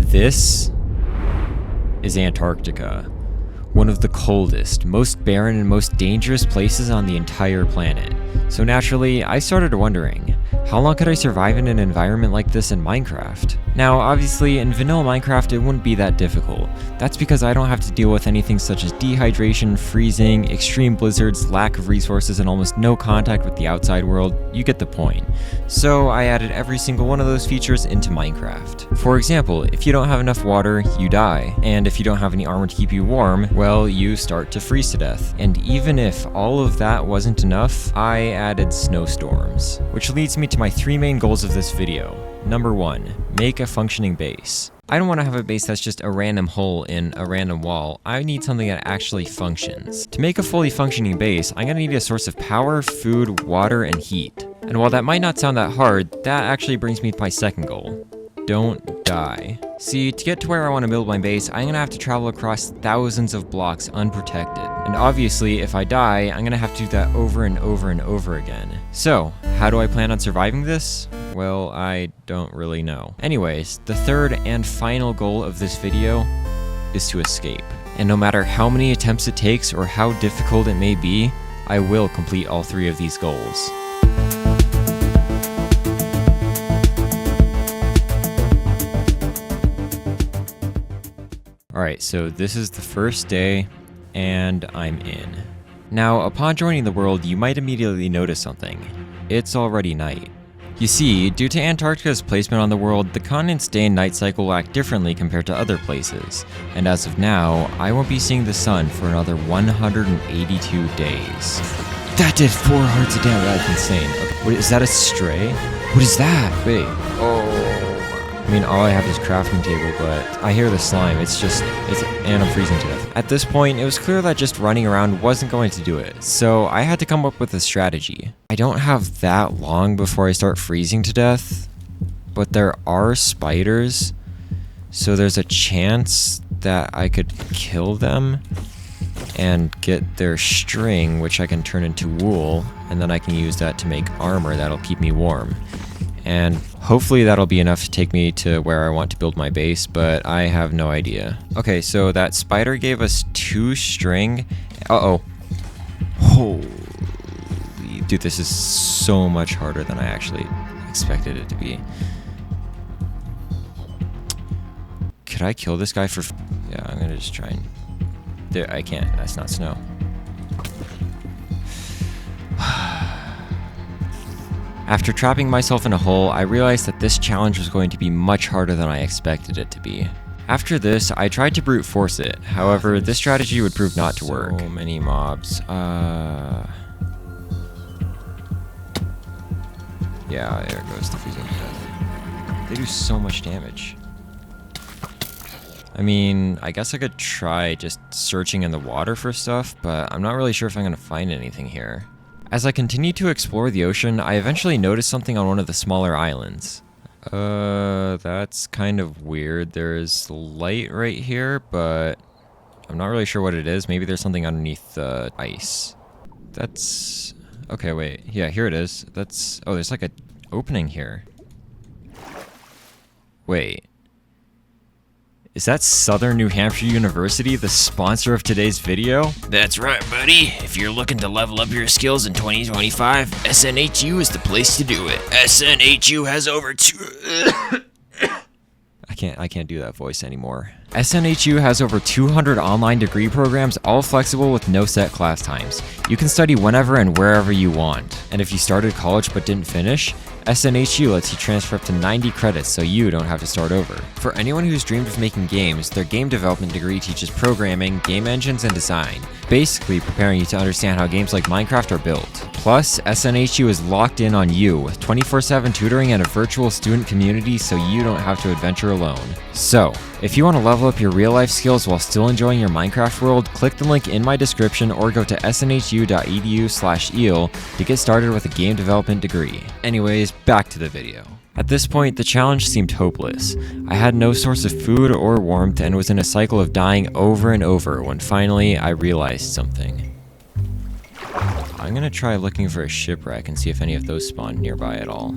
This is Antarctica, one of the coldest, most barren, and most dangerous places on the entire planet. So naturally, I started wondering, how long could I survive in an environment like this in Minecraft? Now, obviously, in vanilla Minecraft, it wouldn't be that difficult. That's because I don't have to deal with anything such as dehydration, freezing, extreme blizzards, lack of resources, and almost no contact with the outside world. You get the point. So I added every single one of those features into Minecraft. For example, if you don't have enough water, you die. And if you don't have any armor to keep you warm, well, you start to freeze to death. And even if all of that wasn't enough, I added snowstorms. Which leads me to my 3 main goals of this video. Number 1, make a functioning base. I don't want to have a base that's just a random hole in a random wall. I need something that actually functions. To make a fully functioning base, I'm going to need a source of power, food, water, and heat. And while that might not sound that hard, that actually brings me to my second goal. Don't die. See, to get to where I want to build my base, I'm going to have to travel across thousands of blocks unprotected. And obviously, if I die, I'm going to have to do that over and over and over again. So, how do I plan on surviving this? Well, I don't really know. Anyways, the third and final goal of this video is to escape. And no matter how many attempts it takes or how difficult it may be, I will complete all 3 of these goals. Alright, so this is the first day, and I'm in. Now, upon joining the world, you might immediately notice something. It's already night. You see, due to Antarctica's placement on the world, the continent's day and night cycle will act differently compared to other places. And as of now, I won't be seeing the sun for another 182 days. That did 4 hearts of damage, that's insane. Okay, wait, is that a stray? What is that? Wait, I mean, all I have is crafting table, but I hear the slime. And I'm freezing to death. At this point, it was clear that just running around wasn't going to do it, so I had to come up with a strategy. I don't have that long before I start freezing to death, but there are spiders, so there's a chance that I could kill them and get their string, which I can turn into wool, and then I can use that to make armor that'll keep me warm. And hopefully that'll be enough to take me to where I want to build my base, but I have no idea. Okay, so that spider gave us 2 string. Uh-oh. Holy... Dude, this is so much harder than I actually expected it to be. Could I kill this guy for... Yeah, I'm gonna just try and... There, I can't. That's not snow. After trapping myself in a hole, I realized that this challenge was going to be much harder than I expected it to be. After this, I tried to brute force it. However, this strategy would prove not to work. So many mobs. Yeah, there goes the freezing death. They do so much damage. I mean, I guess I could try just searching in the water for stuff, but I'm not really sure if I'm going to find anything here. As I continued to explore the ocean, I eventually noticed something on one of the smaller islands. That's kind of weird. There's light right here, but I'm not really sure what it is. Maybe there's something underneath the ice. That's... Okay, wait. Yeah, here it is. That's... Oh, there's like an opening here. Wait. Is that Southern New Hampshire University, the sponsor of today's video? That's right, buddy. If you're looking to level up your skills in 2025, SNHU is the place to do it. SNHU has over I can't do that voice anymore. SNHU has over 200 online degree programs, all flexible with no set class times. You can study whenever and wherever you want. And if you started college but didn't finish, SNHU lets you transfer up to 90 credits so you don't have to start over. For anyone who's dreamed of making games, their game development degree teaches programming, game engines, and design, basically preparing you to understand how games like Minecraft are built. Plus, SNHU is locked in on you with 24/7 tutoring and a virtual student community so you don't have to adventure alone. So, if you want to level up your real-life skills while still enjoying your Minecraft world, click the link in my description or go to snhu.edu/Eel to get started with a game development degree. Anyways, back to the video. At this point, the challenge seemed hopeless. I had no source of food or warmth and was in a cycle of dying over and over when finally I realized something. I'm gonna try looking for a shipwreck and see if any of those spawn nearby at all,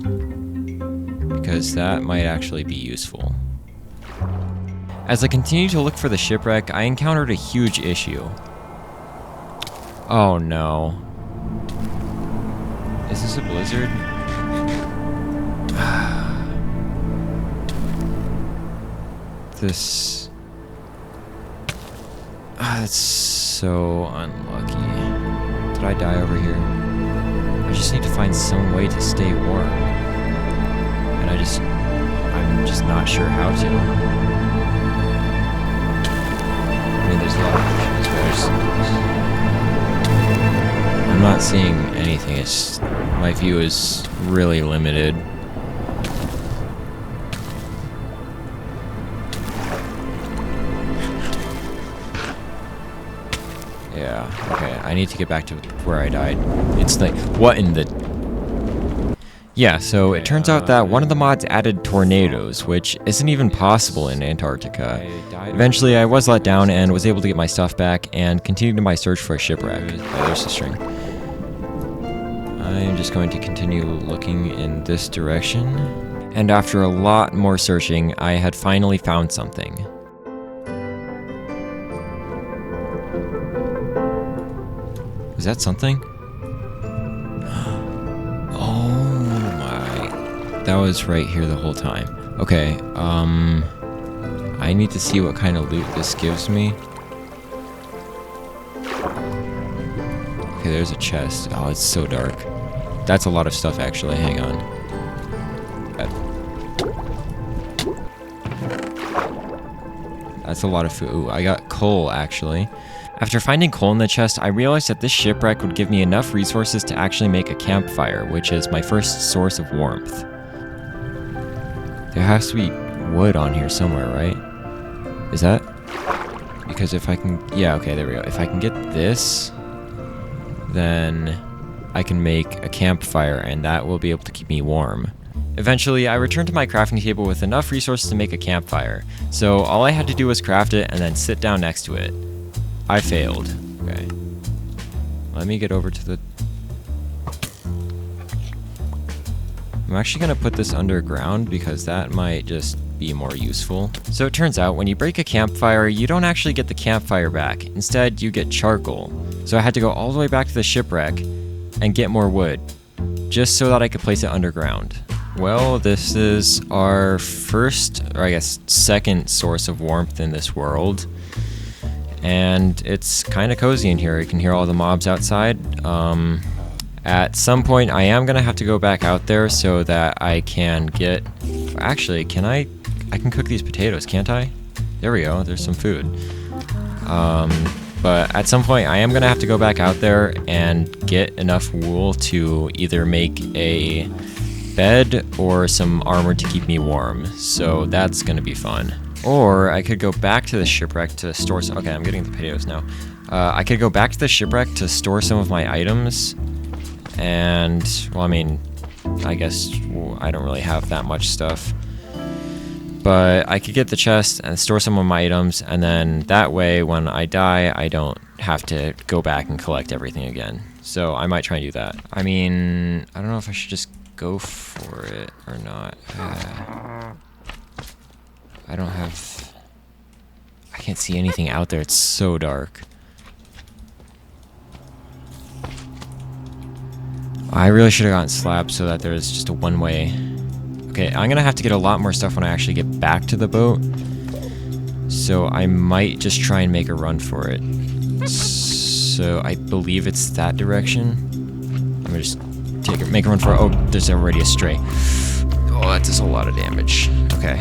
because that might actually be useful. As I continued to look for the shipwreck, I encountered a huge issue. Oh no. Is this a blizzard? This... that's so unlucky. Did I die over here? I just need to find some way to stay warm. And I'm just not sure how to. I mean, there's a lot of options, but I'm not seeing anything. It's... my view is really limited. Yeah, okay, I need to get back to where I died. It's like, what in the... Yeah, so it turns out that one of the mods added tornadoes, which isn't even possible in Antarctica. Eventually, I was let down and was able to get my stuff back and continued my search for a shipwreck. Oh, there's the string. I'm just going to continue looking in this direction. And after a lot more searching, I had finally found something. Is that something? Oh my. That was right here the whole time. Okay, I need to see what kind of loot this gives me. Okay, there's a chest. Oh, it's so dark. That's a lot of stuff, actually. Hang on. That's a lot of food. Ooh, I got coal, actually. After finding coal in the chest, I realized that this shipwreck would give me enough resources to actually make a campfire, which is my first source of warmth. There has to be wood on here somewhere, right? Is that? Because if I can... yeah, okay, there we go. If I can get this, then I can make a campfire, and that will be able to keep me warm. Eventually, I returned to my crafting table with enough resources to make a campfire, so all I had to do was craft it and then sit down next to it. I failed. Okay. Let me get over to the... I'm actually going to put this underground because that might just be more useful. So it turns out when you break a campfire, you don't actually get the campfire back. Instead, you get charcoal. So I had to go all the way back to the shipwreck and get more wood, just so that I could place it underground. Well, this is our first, or I guess second source of warmth in this world. And it's kind of cozy in here. You can hear all the mobs outside. At some point, I am going to have to go back out there so that I can get... Actually, can I can cook these potatoes, can't I? There we go. There's some food. But at some point, I am going to have to go back out there and get enough wool to either make a bed or some armor to keep me warm. So that's going to be fun. Or I could go back to the shipwreck to store some... Okay, I'm getting the potatoes now. I could go back to the shipwreck to store some of my items. And, well, I mean, I guess I don't really have that much stuff. But I could get the chest and store some of my items. And then that way, when I die, I don't have to go back and collect everything again. So I might try and do that. I mean, I don't know if I should just go for it or not. I don't have... I can't see anything out there. It's so dark. I really should have gotten slabs so that there's just a one-way. Okay, I'm going to have to get a lot more stuff when I actually get back to the boat. So I might just try and make a run for it. So I believe it's that direction. I'm going to just make a run for it. Oh, there's already a stray. Oh, that does a lot of damage. Okay.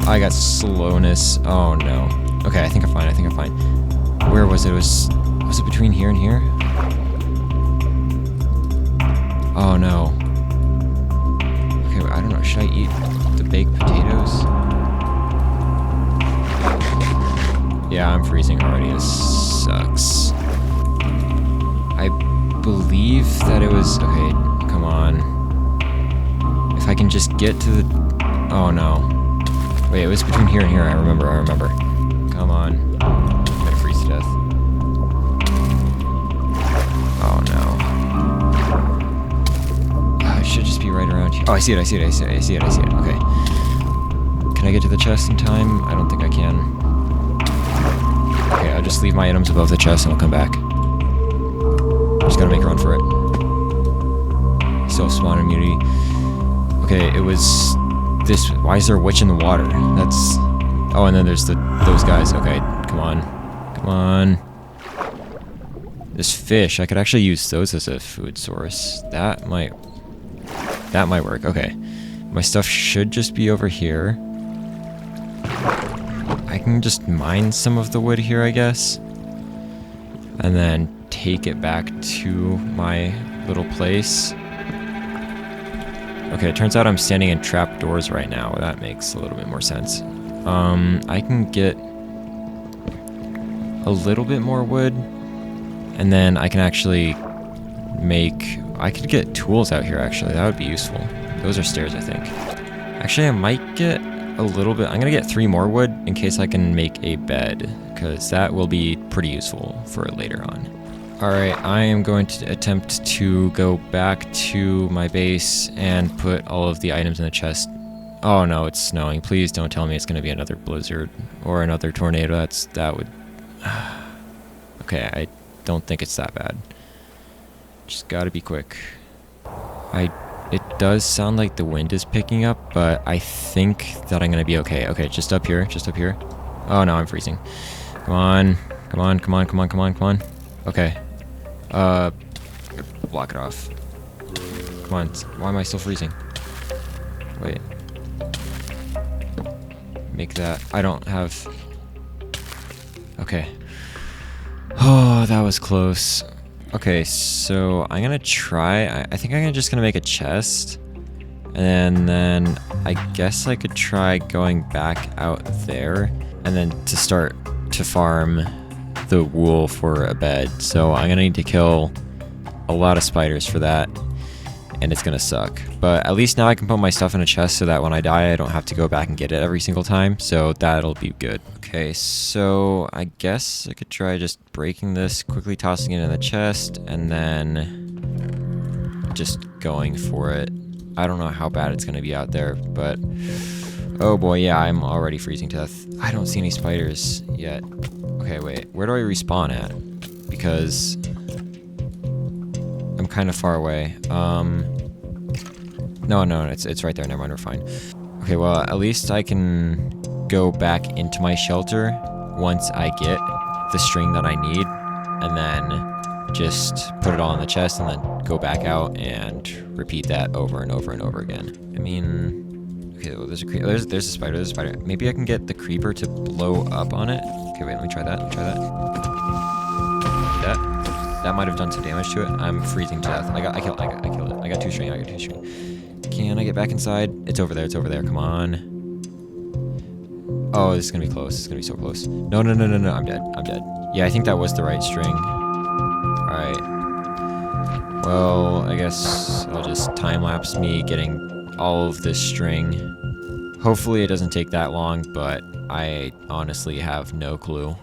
I got slowness. Oh no. Okay, I think I'm fine. Where was it? Was it between here and here? Oh no. Okay, I don't know. Should I eat the baked potatoes? Yeah, I'm freezing already. This sucks. I believe that it was... Okay, come on. If I can just get to the... Oh no. Wait, it was between here and here. I remember. Come on. I'm gonna freeze to death. Oh no. Oh, it should just be right around here. Oh, I see it. Okay. Can I get to the chest in time? I don't think I can. Okay, I'll just leave my items above the chest and I'll come back. Just gotta make a run for it. Still have spawn immunity. Okay, it was this. Why is there a witch in the water? That's. Oh, and then there's those guys. Okay, come on. Come on. This fish, I could actually use those as a food source. That might work. Okay. My stuff should just be over here. I can just mine some of the wood here, I guess. And then take it back to my little place. Okay, it turns out I'm standing in trapdoors right now. That makes a little bit more sense. I can get a little bit more wood. And then I can actually I could get tools out here, actually. That would be useful. Those are stairs, I think. Actually, I might get a little bit. I'm going to get 3 more wood in case I can make a bed, because that will be pretty useful for later on. Alright, I am going to attempt to go back to my base and put all of the items in the chest. Oh no, it's snowing. Please don't tell me it's going to be another blizzard or another tornado. That would... Okay, I don't think it's that bad. Just gotta be quick. It does sound like the wind is picking up, but I think that I'm gonna be okay. Okay, just up here, just up here. Oh no, I'm freezing. Come on, come on, come on, come on, come on, come on. Okay. Block it off. Come on, why am I still freezing? Wait. Make that, I don't have... Okay. Oh, that was close. Okay, so I'm gonna try. I think I'm just gonna make a chest. And then I guess I could try going back out there. And then to start to farm the wool for a bed. So I'm gonna need to kill a lot of spiders for that. And it's gonna suck. But at least now I can put my stuff in a chest so that when I die I don't have to go back and get it every single time. So that'll be good. Okay, so I guess I could try just breaking this, quickly tossing it in the chest, and then just going for it. I don't know how bad it's gonna be out there, but oh boy, yeah, I'm already freezing to death. I don't see any spiders yet. Okay, wait, where do I respawn at? Because I'm kind of far away. No, it's right there. Never mind, we're fine. Okay, well, at least I can go back into my shelter once I get the string that I need, and then just put it all in the chest, and then go back out and repeat that over and over and over again. I mean, okay, well, there's a spider. There's a spider. Maybe I can get the creeper to blow up on it. Okay, wait, let me try that. That might have done some damage to it. I'm freezing to death. I killed it. I got 2 string. Can I get back inside? It's over there. Come on. Oh, this is gonna be close. This is gonna be so close. No. I'm dead. Yeah, I think that was the right string. Alright. Well, I guess I'll just time-lapse me getting all of this string. Hopefully it doesn't take that long, but I honestly have no clue.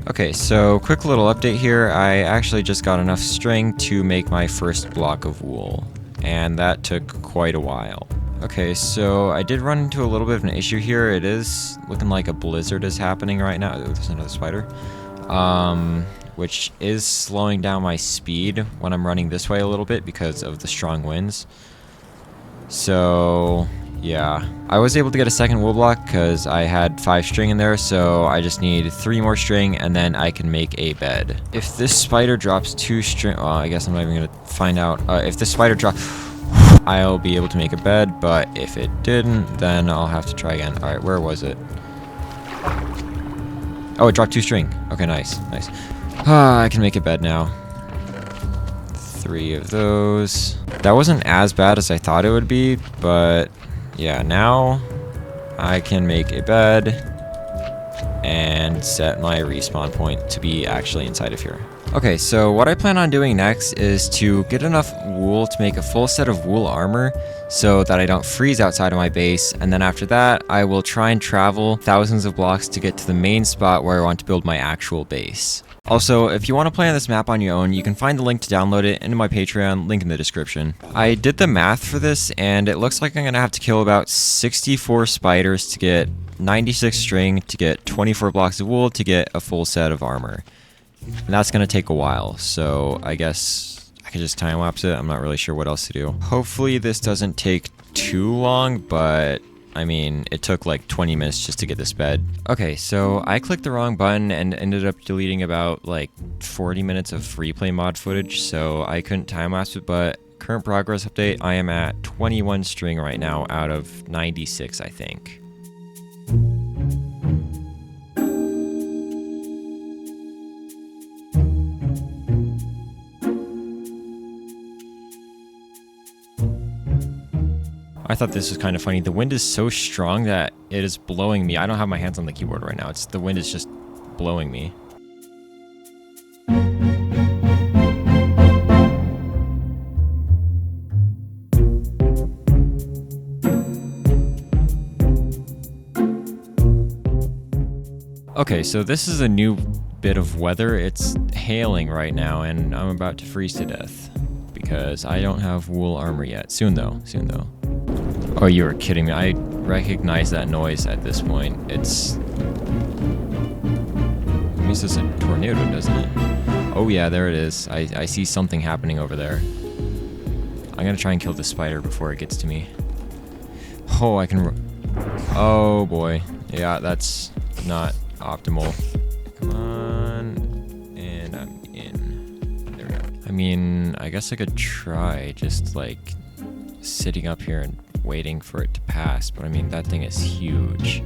Okay, so quick little update here. I actually just got enough string to make my first block of wool, and that took quite a while. Okay, so I did run into a little bit of an issue here. It is looking like a blizzard is happening right now. Oh, there's another spider. Which is slowing down my speed when I'm running this way a little bit because of the strong winds. So yeah, I was able to get a second wool block because I had 5 string in there, so I just need 3 more string and then I can make a bed. If this spider drops 2 string, well, I guess I'm not even gonna find out. If this spider drops, I'll be able to make a bed, but if it didn't, then I'll have to try again. All right, where was it? Oh, it dropped 2 string. Okay, nice. I can make a bed now. 3 of those. That wasn't as bad as I thought it would be, but yeah, now I can make a bed and set my respawn point to be actually inside of here. Okay, so what I plan on doing next is to get enough wool to make a full set of wool armor so that I don't freeze outside of my base, and then after that I will try and travel thousands of blocks to get to the main spot where I want to build my actual base. Also, if you want to play on this map on your own, you can find the link to download it into my Patreon, link in the description. I did the math for this, and it looks like I'm going to have to kill about 64 spiders to get 96 string, to get 24 blocks of wool, to get a full set of armor. And that's going to take a while, so I guess I could just time-lapse it. I'm not really sure what else to do. Hopefully this doesn't take too long, but I mean, it took like 20 minutes just to get this bed. Okay, so I clicked the wrong button and ended up deleting about like 40 minutes of free play mod footage, so I couldn't time-lapse it, but current progress update, I am at 21 string right now out of 96, I think. I thought this was kind of funny. The wind is so strong that it is blowing me. I don't have my hands on the keyboard right now. The wind is just blowing me. Okay, so this is a new bit of weather. It's hailing right now, and I'm about to freeze to death because I don't have wool armor yet. Soon though, soon though. Oh, you are kidding me. I recognize that noise at this point. It means it's a tornado, doesn't it? Oh yeah, there it is. I see something happening over there. I'm gonna try and kill the spider before it gets to me. Oh, I can... Oh boy. Yeah, that's not optimal. Come on. And I'm in. There we go. I mean, I guess I could try just like sitting up here and waiting for it to pass, but I mean, that thing is huge.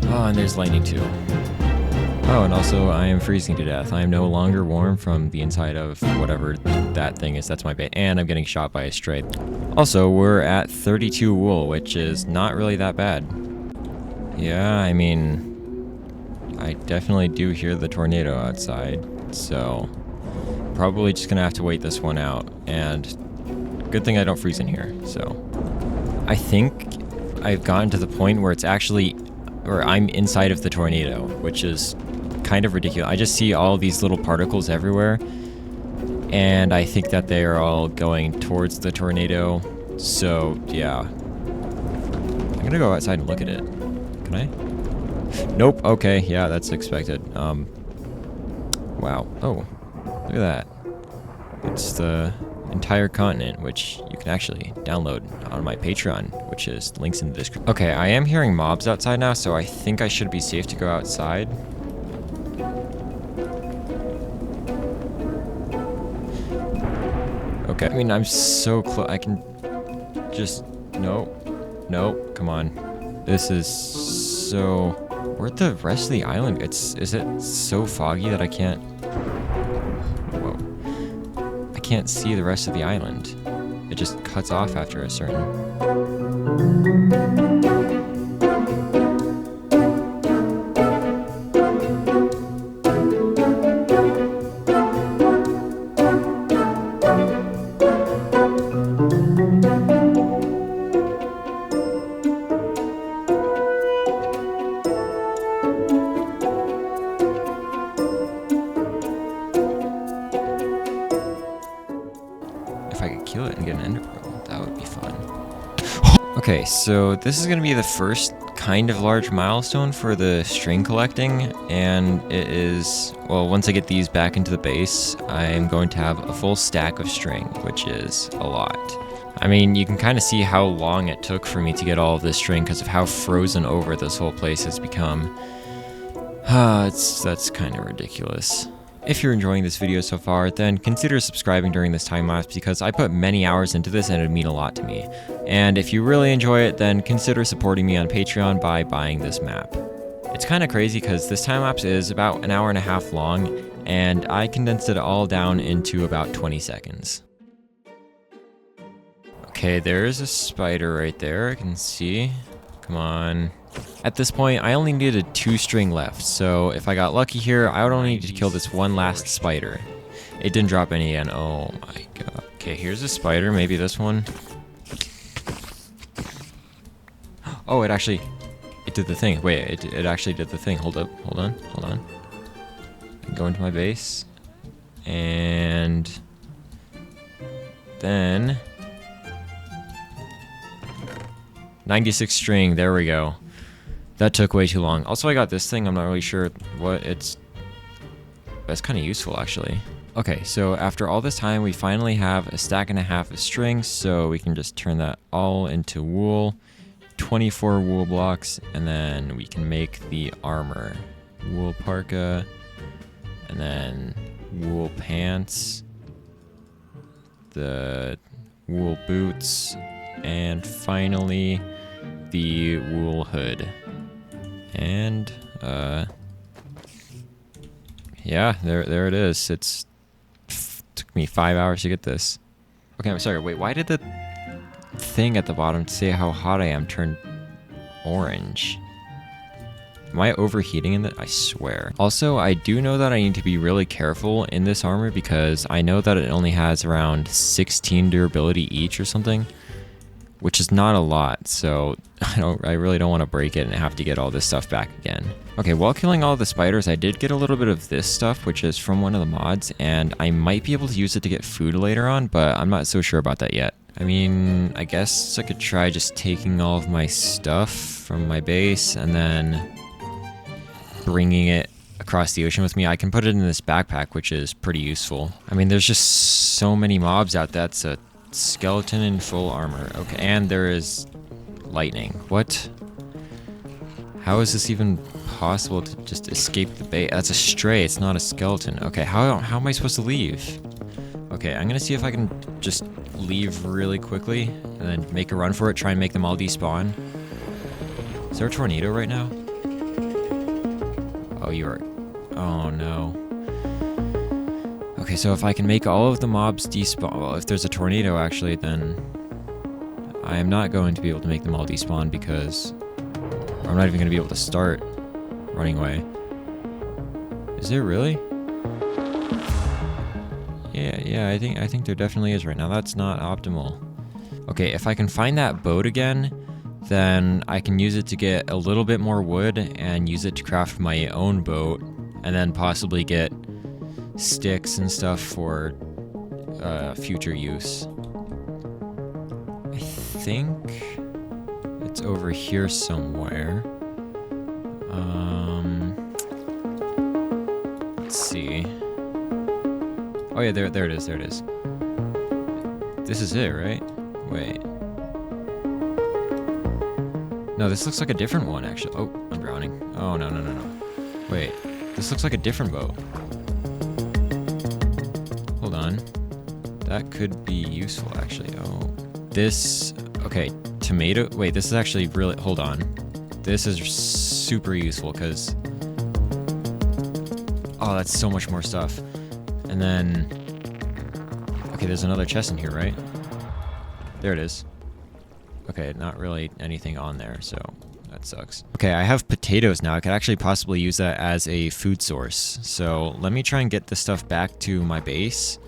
Oh, and there's lightning too. Oh, and also I am freezing to death. I am no longer warm from the inside of whatever that thing is. That's my bait. And I'm getting shot by a stray. Also, we're at 32 wool, which is not really that bad. Yeah, I mean, I definitely do hear the tornado outside, so probably just gonna have to wait this one out. And good thing I don't freeze in here, so. I think I've gotten to the point where it's actually, or I'm inside of the tornado, which is kind of ridiculous. I just see all these little particles everywhere, and I think that they are all going towards the tornado, so yeah. I'm gonna go outside and look at it. Can I? Nope, okay, yeah, that's expected. Wow, oh, look at that. It's the entire continent, which you can actually download on my Patreon, which is links in the description. Okay, I am hearing mobs outside now, so I think I should be safe to go outside. Okay, I mean, I'm so close. I can just... Nope. Nope, come on. This is so... Where'd the rest of the island... Is it so foggy that I can't... Can't see the rest of the island. It just cuts off after a certain... If I could kill it and get an ender pearl, that would be fun. Okay, so this is going to be the first kind of large milestone for the string collecting, and it is, well, once I get these back into the base, I'm going to have a full stack of string, which is a lot. I mean, you can kind of see how long it took for me to get all of this string because of how frozen over this whole place has become. That's kind of ridiculous. If you're enjoying this video so far, then consider subscribing during this time lapse because I put many hours into this and it would mean a lot to me. And if you really enjoy it, then consider supporting me on Patreon by buying this map. It's kind of crazy because this time lapse is about an hour and a half long, and I condensed it all down into about 20 seconds. Okay, there's a spider right there, I can see. Come on. At this point, I only needed 2 string left, so if I got lucky here, I would only need to kill this one last spider. It didn't drop any again. Oh my god. Okay, here's a spider, maybe this one. Oh, it did the thing. Wait, it actually did the thing. Hold up, hold on. go into my base. And then 96 string, there we go. That took way too long. Also, I got this thing, I'm not really sure what it's... That's kind of useful, actually. Okay, so after all this time, we finally have a stack and a half of string, so we can just turn that all into wool. 24 wool blocks, and then we can make the armor. Wool parka, and then wool pants, the wool boots, and finally the wool hood. And yeah, there it is. Took me 5 hours to get this. Okay, I'm sorry, wait, why did the thing at the bottom to say how hot I am turn orange? Am I overheating in that? I swear. Also, I do know that I need to be really careful in this armor because I know that it only has around 16 durability each or something, which is not a lot, so I really don't want to break it and have to get all this stuff back again. Okay, while killing all the spiders, I did get a little bit of this stuff, which is from one of the mods, and I might be able to use it to get food later on, but I'm not so sure about that yet. I mean, I guess I could try just taking all of my stuff from my base and then bringing it across the ocean with me. I can put it in this backpack, which is pretty useful. I mean, there's just so many mobs out there. That's a skeleton in full armor. Okay, and there is lightning. What? How is this even possible to just escape the bait? That's a stray, it's not a skeleton. Okay, how am I supposed to leave? Okay, I'm gonna see if I can just leave really quickly and then make a run for it, try and make them all despawn. Is there a tornado right now? Oh, you are... Oh, no. Okay, so if I can make all of the mobs despawn... Well, if there's a tornado, actually, then I am not going to be able to make them all despawn because I'm not even going to be able to start running away. Is there really? Yeah, I think there definitely is right now. That's not optimal. Okay, if I can find that boat again, then I can use it to get a little bit more wood and use it to craft my own boat, and then possibly get sticks and stuff for future use. I think it's over here somewhere. Let's see. Oh yeah, there it is, there it is. This is it, right? Wait. No, this looks like a different one, actually. Oh, I'm drowning. Oh, no. Wait, this looks like a different boat. Hold on. That could be useful, actually. Oh, this... Okay, tomato... Wait, this is actually really... Hold on. This is super useful, because... Oh, that's so much more stuff. And then... Okay, there's another chest in here, right? There it is. Okay, not really anything on there, so that sucks. Okay, I have potatoes now. I could actually possibly use that as a food source. So let me try and get this stuff back to my base.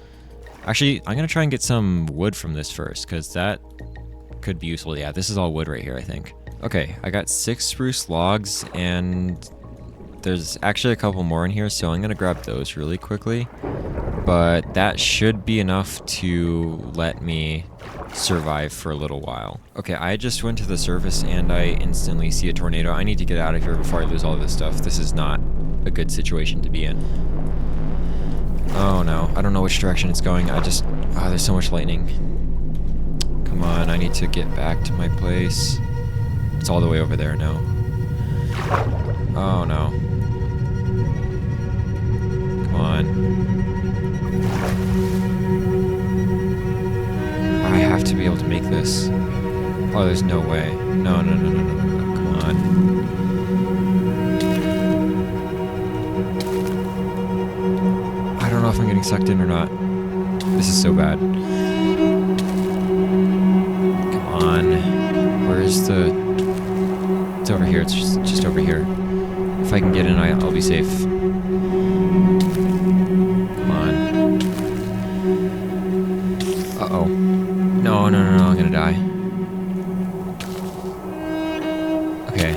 Actually, I'm gonna try and get some wood from this first, because that could be useful. Yeah, this is all wood right here, I think. Okay, I got 6 spruce logs, and there's actually a couple more in here, so I'm gonna grab those really quickly. But that should be enough to let me survive for a little while. Okay, I just went to the surface and I instantly see a tornado. I need to get out of here before I lose all this stuff. This is not a good situation to be in. Oh no, I don't know which direction it's going. There's so much lightning. Come on, I need to get back to my place. It's all the way over there now. Oh no. Come on. I have to be able to make this. Oh, there's no way. No. Come on. I don't know if I'm getting sucked in or not. This is so bad. Come on. Where's the... It's over here. It's just over here. If I can get in, I'll be safe. Come on. Uh-oh. No, I'm gonna die. Okay.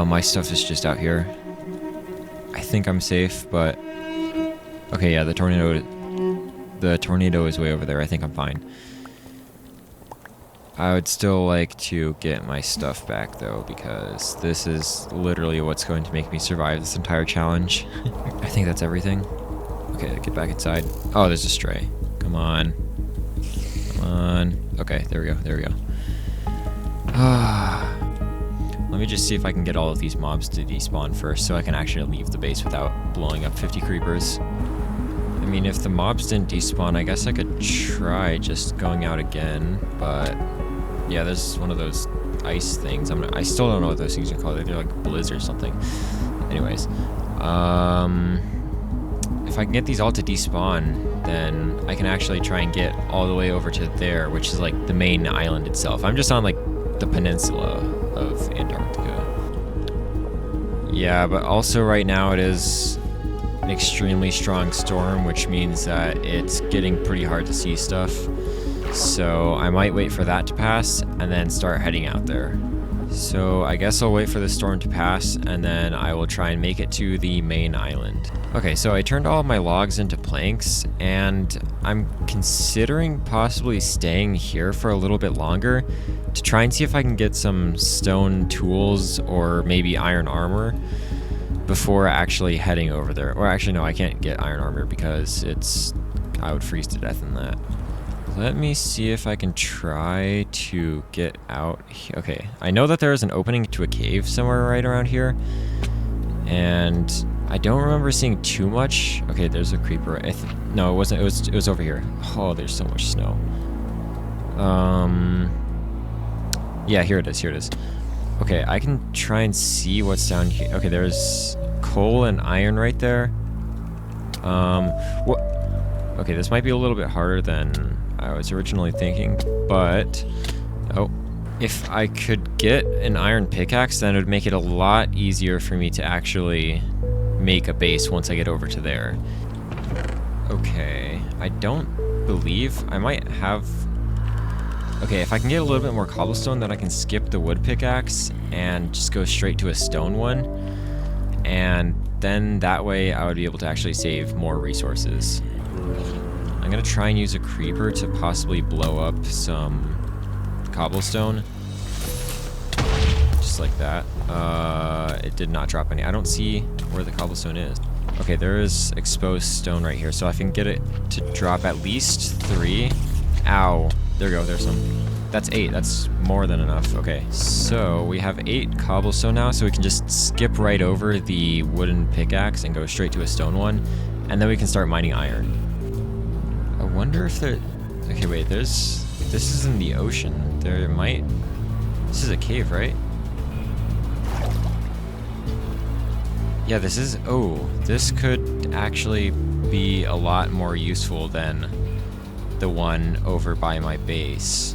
My stuff is just out here. I think I'm safe, but okay, yeah, the tornado is way over there. I think I'm fine. I would still like to get my stuff back though, because this is literally what's going to make me survive this entire challenge. I think that's everything. Okay, get back inside. Oh, there's a stray. Come on. Come on. Okay, there we go. Let me just see if I can get all of these mobs to despawn first so I can actually leave the base without blowing up 50 creepers. I mean, if the mobs didn't despawn, I guess I could try just going out again, but yeah, there's one of those ice things. I still don't know what those things are called. They're like blizzard or something. Anyways, if I can get these all to despawn, then I can actually try and get all the way over to there, which is like the main island itself. I'm just on like the peninsula of Antarctica. Yeah, but also right now it is an extremely strong storm, which means that it's getting pretty hard to see stuff. So I might wait for that to pass and then start heading out there. So I guess I'll wait for the storm to pass and then I will try and make it to the main island. Okay, so I turned all of my logs into planks and I'm considering possibly staying here for a little bit longer to try and see if I can get some stone tools or maybe iron armor before actually heading over there. Or actually no, I can't get iron armor because I would freeze to death in that. Let me see if I can try to get out. Okay, I know that there is an opening to a cave somewhere right around here. And I don't remember seeing too much. Okay, there's a creeper. No, it wasn't. It was over here. Oh, there's so much snow. Yeah, here it is. Okay, I can try and see what's down here. Okay, there's coal and iron right there. What? Okay, this might be a little bit harder than I was originally thinking, but if I could get an iron pickaxe, then it would make it a lot easier for me to actually make a base once I get over to there. Okay, I don't believe I might have... Okay, if I can get a little bit more cobblestone, then I can skip the wood pickaxe and just go straight to a stone one. And then that way I would be able to actually save more resources. I'm gonna try and use a creeper to possibly blow up some cobblestone. Just like that. It did not drop any. I don't see where the cobblestone is. Okay, there is exposed stone right here, so I can get it to drop at least 3. Ow. There we go, there's some. That's 8, that's more than enough. Okay, so we have 8 cobblestone now, so we can just skip right over the wooden pickaxe and go straight to a stone one, and then we can start mining iron. I wonder if there... Okay, wait, this is in the ocean. This is a cave, right? Yeah, this is... Oh, this could actually be a lot more useful than the one over by my base.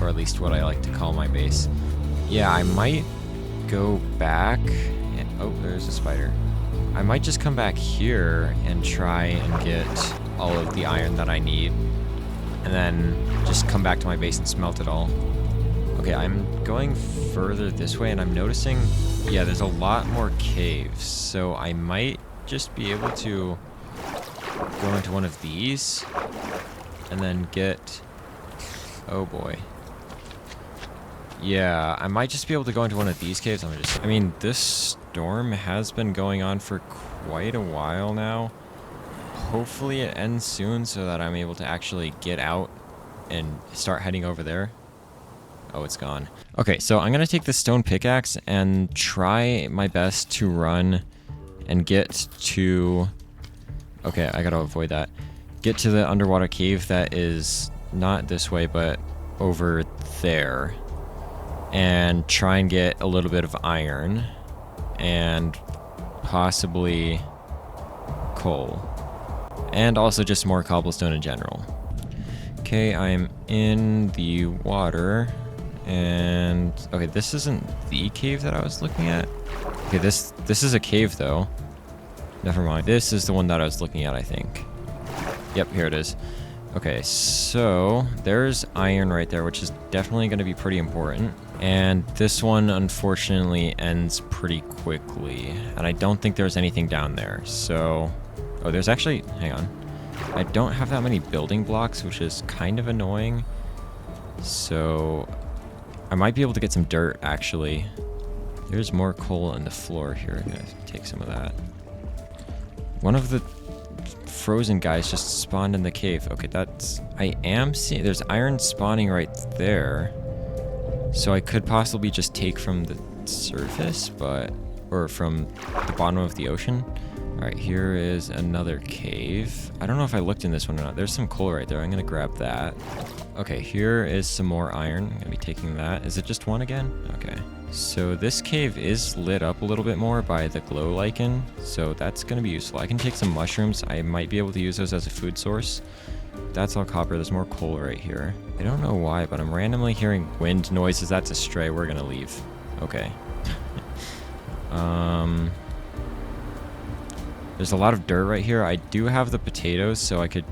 Or at least what I like to call my base. Yeah, I might go back... Oh, there's a spider. I might just come back here and try and get all of the iron that I need. And then just come back to my base and smelt it all. Okay, I'm going further this way and I'm noticing, yeah, there's a lot more caves. So I might just be able to go into one of these and then get... Oh boy. Yeah, I might just be able to go into one of these caves. I mean, this storm has been going on for quite a while now. Hopefully it ends soon so that I'm able to actually get out and start heading over there. Oh, it's gone. Okay, so I'm gonna take the stone pickaxe and try my best to run and get to... Okay, I gotta avoid that. Get to the underwater cave that is not this way, but over there. And try and get a little bit of iron. And possibly coal. And also just more cobblestone in general. Okay, I'm in the water. And okay, this isn't the cave that I was looking at. Okay, this is a cave though. Never mind. This is the one that I was looking at, I think. Yep, here it is. Okay, so there's iron right there, which is definitely going to be pretty important. And this one unfortunately ends pretty quickly. And I don't think there's anything down there. So, oh, there's actually, hang on. I don't have that many building blocks, which is kind of annoying. So I might be able to get some dirt actually. There's more coal in the floor here. I'm gonna take some of that. One of the frozen guys just spawned in the cave. Okay, that's, I am seeing, there's iron spawning right there. So I could possibly just take from the surface, or from the bottom of the ocean. All right, here is another cave. I don't know if I looked in this one or not. There's some coal right there. I'm gonna grab that. Okay, here is some more iron. I'm gonna be taking that. Is it just one again? Okay. So this cave is lit up a little bit more by the glow lichen, so that's gonna be useful. I can take some mushrooms. I might be able to use those as a food source. That's all copper. There's more coal right here. I don't know why, but I'm randomly hearing wind noises. That's a stray. We're gonna leave. Okay. There's a lot of dirt right here. I do have the potatoes, so I could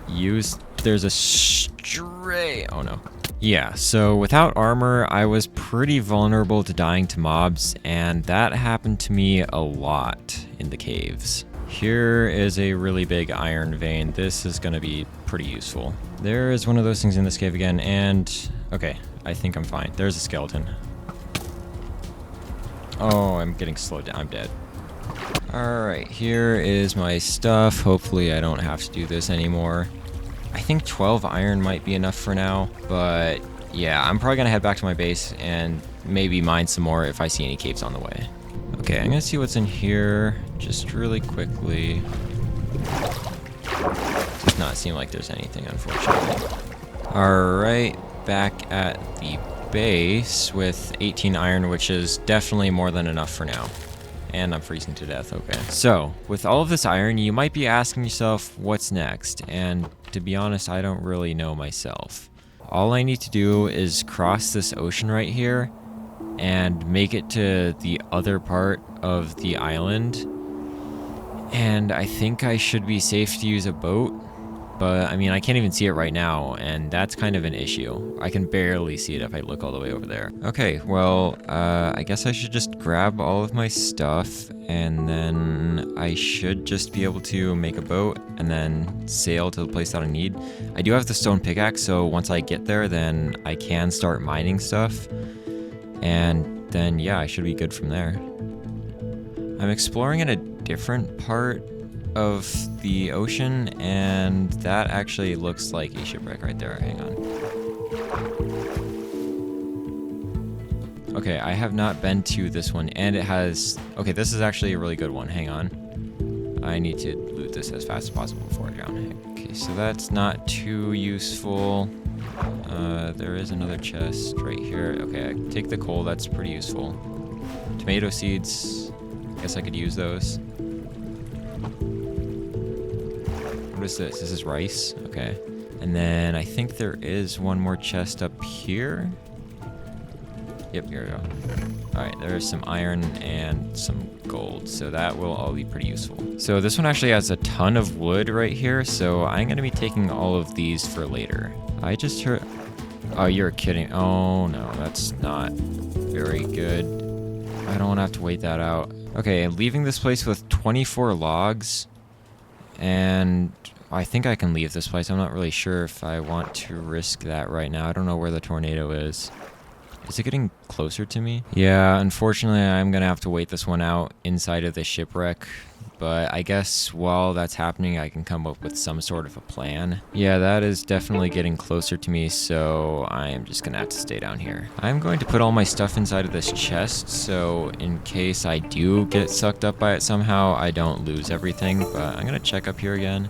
use... There's a stray... Oh, no. Yeah, so without armor, I was pretty vulnerable to dying to mobs, and that happened to me a lot in the caves. Here is a really big iron vein. This is going to be pretty useful. There is one of those things in this cave again, and... Okay, I think I'm fine. There's a skeleton. Oh, I'm getting slowed down. I'm dead. Alright, here is my stuff. Hopefully I don't have to do this anymore. I think 12 iron might be enough for now, but yeah, I'm probably gonna head back to my base and maybe mine some more if I see any caves on the way. Okay, I'm gonna see what's in here just really quickly. Does not seem like there's anything, unfortunately. Alright, back at the base with 18 iron, which is definitely more than enough for now. And I'm freezing to death, okay. So, with all of this iron, you might be asking yourself, what's next? And to be honest, I don't really know myself. All I need to do is cross this ocean right here and make it to the other part of the island. And I think I should be safe to use a boat. But, I mean, I can't even see it right now, and that's kind of an issue. I can barely see it if I look all the way over there. Okay, well, I guess I should just grab all of my stuff, and then I should just be able to make a boat and then sail to the place that I need. I do have the stone pickaxe, so once I get there, then I can start mining stuff. And then, yeah, I should be good from there. I'm exploring in a different part of the ocean, and that actually looks like a shipwreck right there. Hang on. Okay, I have not been to this one, and it has... Okay, this is actually a really good one. Hang on. I need to loot this as fast as possible before I drown. Okay, so that's not too useful. There is another chest right here. Okay, I take the coal. That's pretty useful. Tomato seeds. I guess I could use those. What is this? This is rice. Okay. And then I think there is one more chest up here. Yep, here we go. Alright, there's some iron and some gold, so that will all be pretty useful. So this one actually has a ton of wood right here, so I'm going to be taking all of these for later. I just heard... Oh, you're kidding. Oh, no, that's not very good. I don't want to have to wait that out. Okay, I'm leaving this place with 24 logs. And I think I can leave this place. I'm not really sure if I want to risk that right now. I don't know where the tornado is. Is it getting closer to me? Yeah, unfortunately, I'm going to have to wait this one out inside of the shipwreck. But I guess while that's happening, I can come up with some sort of a plan. Yeah, that is definitely getting closer to me, so I am just going to have to stay down here. I'm going to put all my stuff inside of this chest, so in case I do get sucked up by it somehow, I don't lose everything. But I'm going to check up here again.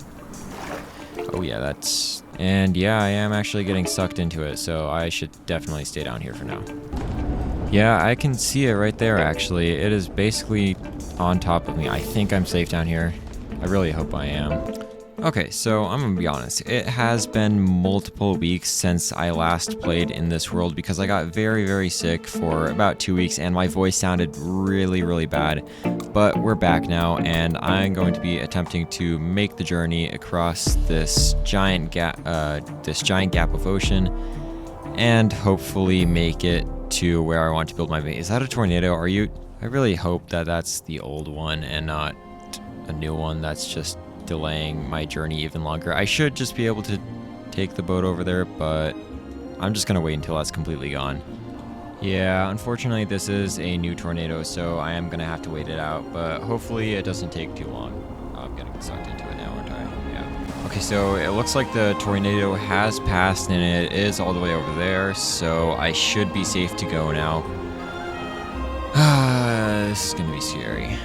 Oh yeah, that's... And yeah, I am actually getting sucked into it, so I should definitely stay down here for now. Yeah, I can see it right there, actually. It is basically on top of me. I think I'm safe down here. I really hope I am. Okay, so I'm gonna be honest. It has been multiple weeks since I last played in this world because I got very, very sick for about 2 weeks and my voice sounded really, really bad. But we're back now, and I'm going to be attempting to make the journey across this giant gap of ocean. and hopefully make it to where I want to build my base. Is that a tornado? I really hope that that's the old one and not a new one that's just delaying my journey even longer. I should just be able to take the boat over there, but I'm just gonna wait until that's completely gone. Yeah, unfortunately this is a new tornado, so I am gonna have to wait it out, but hopefully it doesn't take too long. Oh, I'm getting sucked into it now, aren't I? Yeah. Okay, so it looks like the tornado has passed and it is all the way over there, so I should be safe to go now. This is gonna be scary.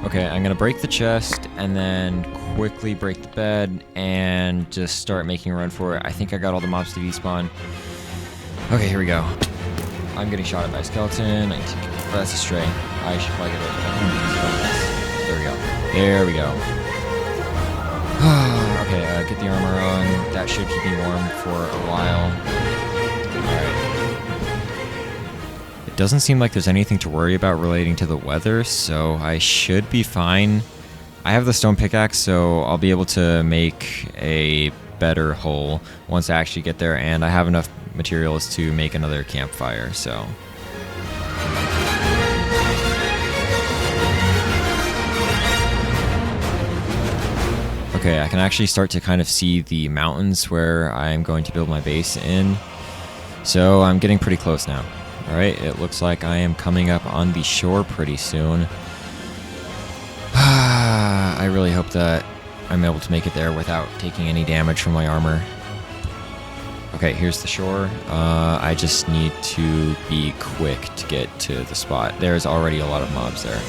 Okay, I'm gonna break the chest and then quickly break the bed and just start making a run for it. I think I got all the mobs to despawn. Okay, here we go. I'm getting shot at by a skeleton. That's a stray. I should probably get over. There we go. There we go. Okay, get the armor on. That should keep me warm for a while. Alright. It doesn't seem like there's anything to worry about relating to the weather, so I should be fine. I have the stone pickaxe, so I'll be able to make a better hole once I actually get there, and I have enough materials to make another campfire, so. Okay, I can actually start to kind of see the mountains where I'm going to build my base in. So I'm getting pretty close now. Alright, it looks like I am coming up on the shore pretty soon. I really hope that I'm able to make it there without taking any damage from my armor. Okay, here's the shore. I just need to be quick to get to the spot. There's already a lot of mobs there.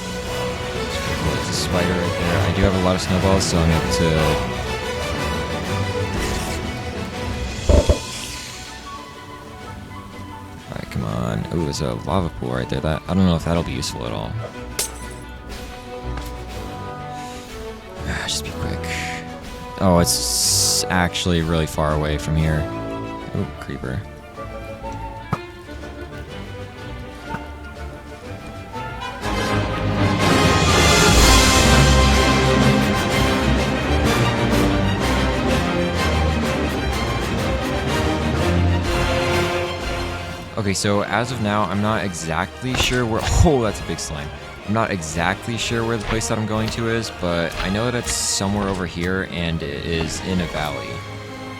There's a spider right there. I do have a lot of snowballs, so I'm able to... Alright, come on. Ooh, there's a lava pool right there. I don't know if that'll be useful at all. Just be quick. Oh, it's actually really far away from here. Oh, creeper. Okay, so as of now, I'm not exactly sure where... Oh, that's a big slime. I'm not exactly sure where the place that I'm going to is, but I know that it's somewhere over here, and it is in a valley.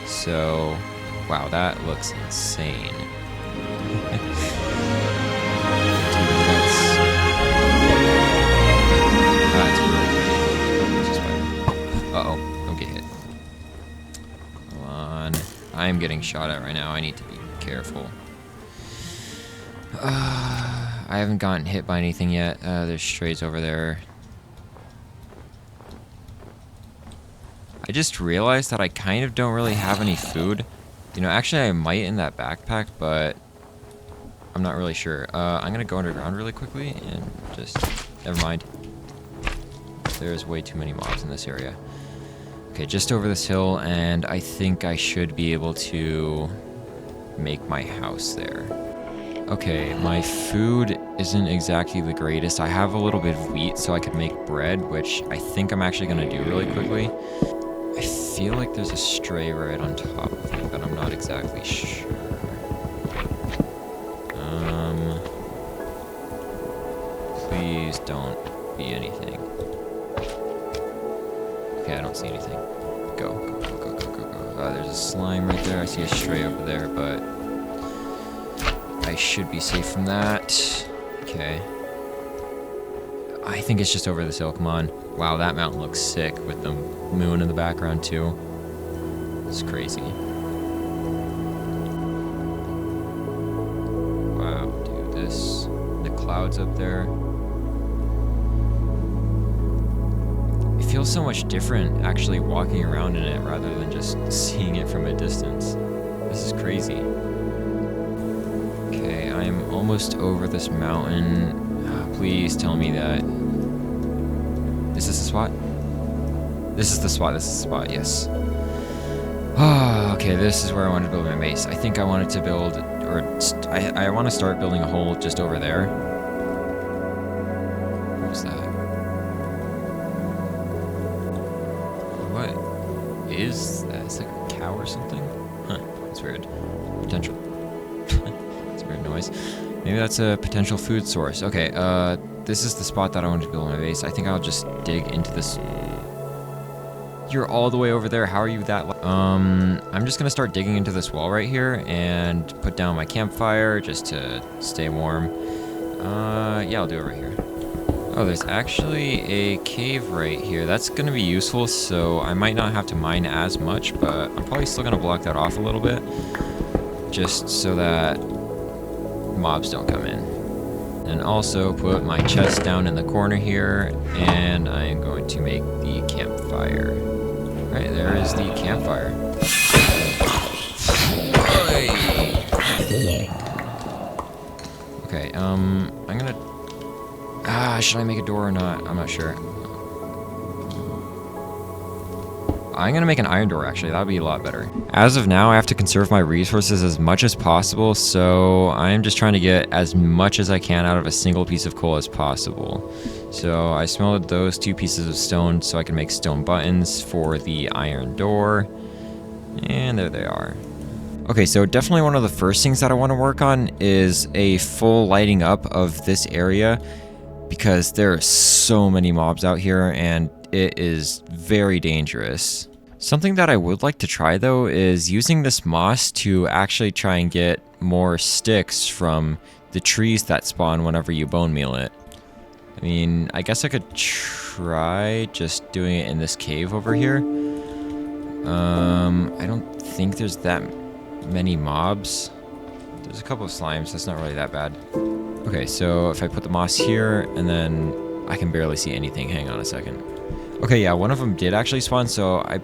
So... Wow, that looks insane. That's really pretty. Uh-oh, don't get hit. Hold on. I am getting shot at right now. I need to be careful. I haven't gotten hit by anything yet. There's strays over there. I just realized that I kind of don't really have any food. You know, actually I might in that backpack, but I'm not really sure. I'm gonna go underground really quickly and just... Never mind. There's way too many mobs in this area. Okay, just over this hill, and I think I should be able to make my house there. Okay, my food isn't exactly the greatest. I have a little bit of wheat, so I could make bread, which I think I'm actually gonna do really quickly. I feel like there's a stray right on top of me, but I'm not exactly sure. Please don't be anything. Okay, I don't see anything. Go, go, go, go, go, go, go. There's a slime right there. I see a stray over there, but I should be safe from that. Okay. I think it's just over this hill. Come on. Wow, that mountain looks sick with the moon in the background too. It's crazy. Wow, dude, the clouds up there. It feels so much different actually walking around in it rather than just seeing it from a distance. This is crazy. Okay, I'm almost over this mountain. Please tell me that... Is this the spot? This is the spot, yes. Okay, this is where I want to build my base. I think I wanted to build, I want to start building a hole just over there. What was that? What is that? It's like a cow or something? Huh, that's weird. Potential. a weird noise. Maybe that's a potential food source. Okay, this is the spot that I want to build my base. I think I'll just dig into this. You're all the way over there. How are you that? I'm just gonna start digging into this wall right here and put down my campfire just to stay warm. Yeah, I'll do it right here. Oh, there's actually a cave right here. That's gonna be useful, so I might not have to mine as much, but I'm probably still gonna block that off a little bit, just so that mobs don't come in. And also put my chest down in the corner here, and I am going to make the campfire. Right, there is the campfire. Okay, I'm gonna... should I make a door or not? I'm not sure. I'm gonna make an iron door, actually. That would be a lot better. As of now, I have to conserve my resources as much as possible, so I'm just trying to get as much as I can out of a single piece of coal as possible. So I smelted those 2 pieces of stone so I can make stone buttons for the iron door. And there they are. Okay, so definitely one of the first things that I want to work on is a full lighting up of this area, because there are so many mobs out here and it is very dangerous. Something that I would like to try though is using this moss to actually try and get more sticks from the trees that spawn whenever you bone meal it. I mean, I guess I could try just doing it in this cave over here. I don't think there's that many mobs. There's a couple of slimes, that's not really that bad. Okay, so if I put the moss here, and then I can barely see anything. Hang on a second. Okay, yeah, one of them did actually spawn, so I...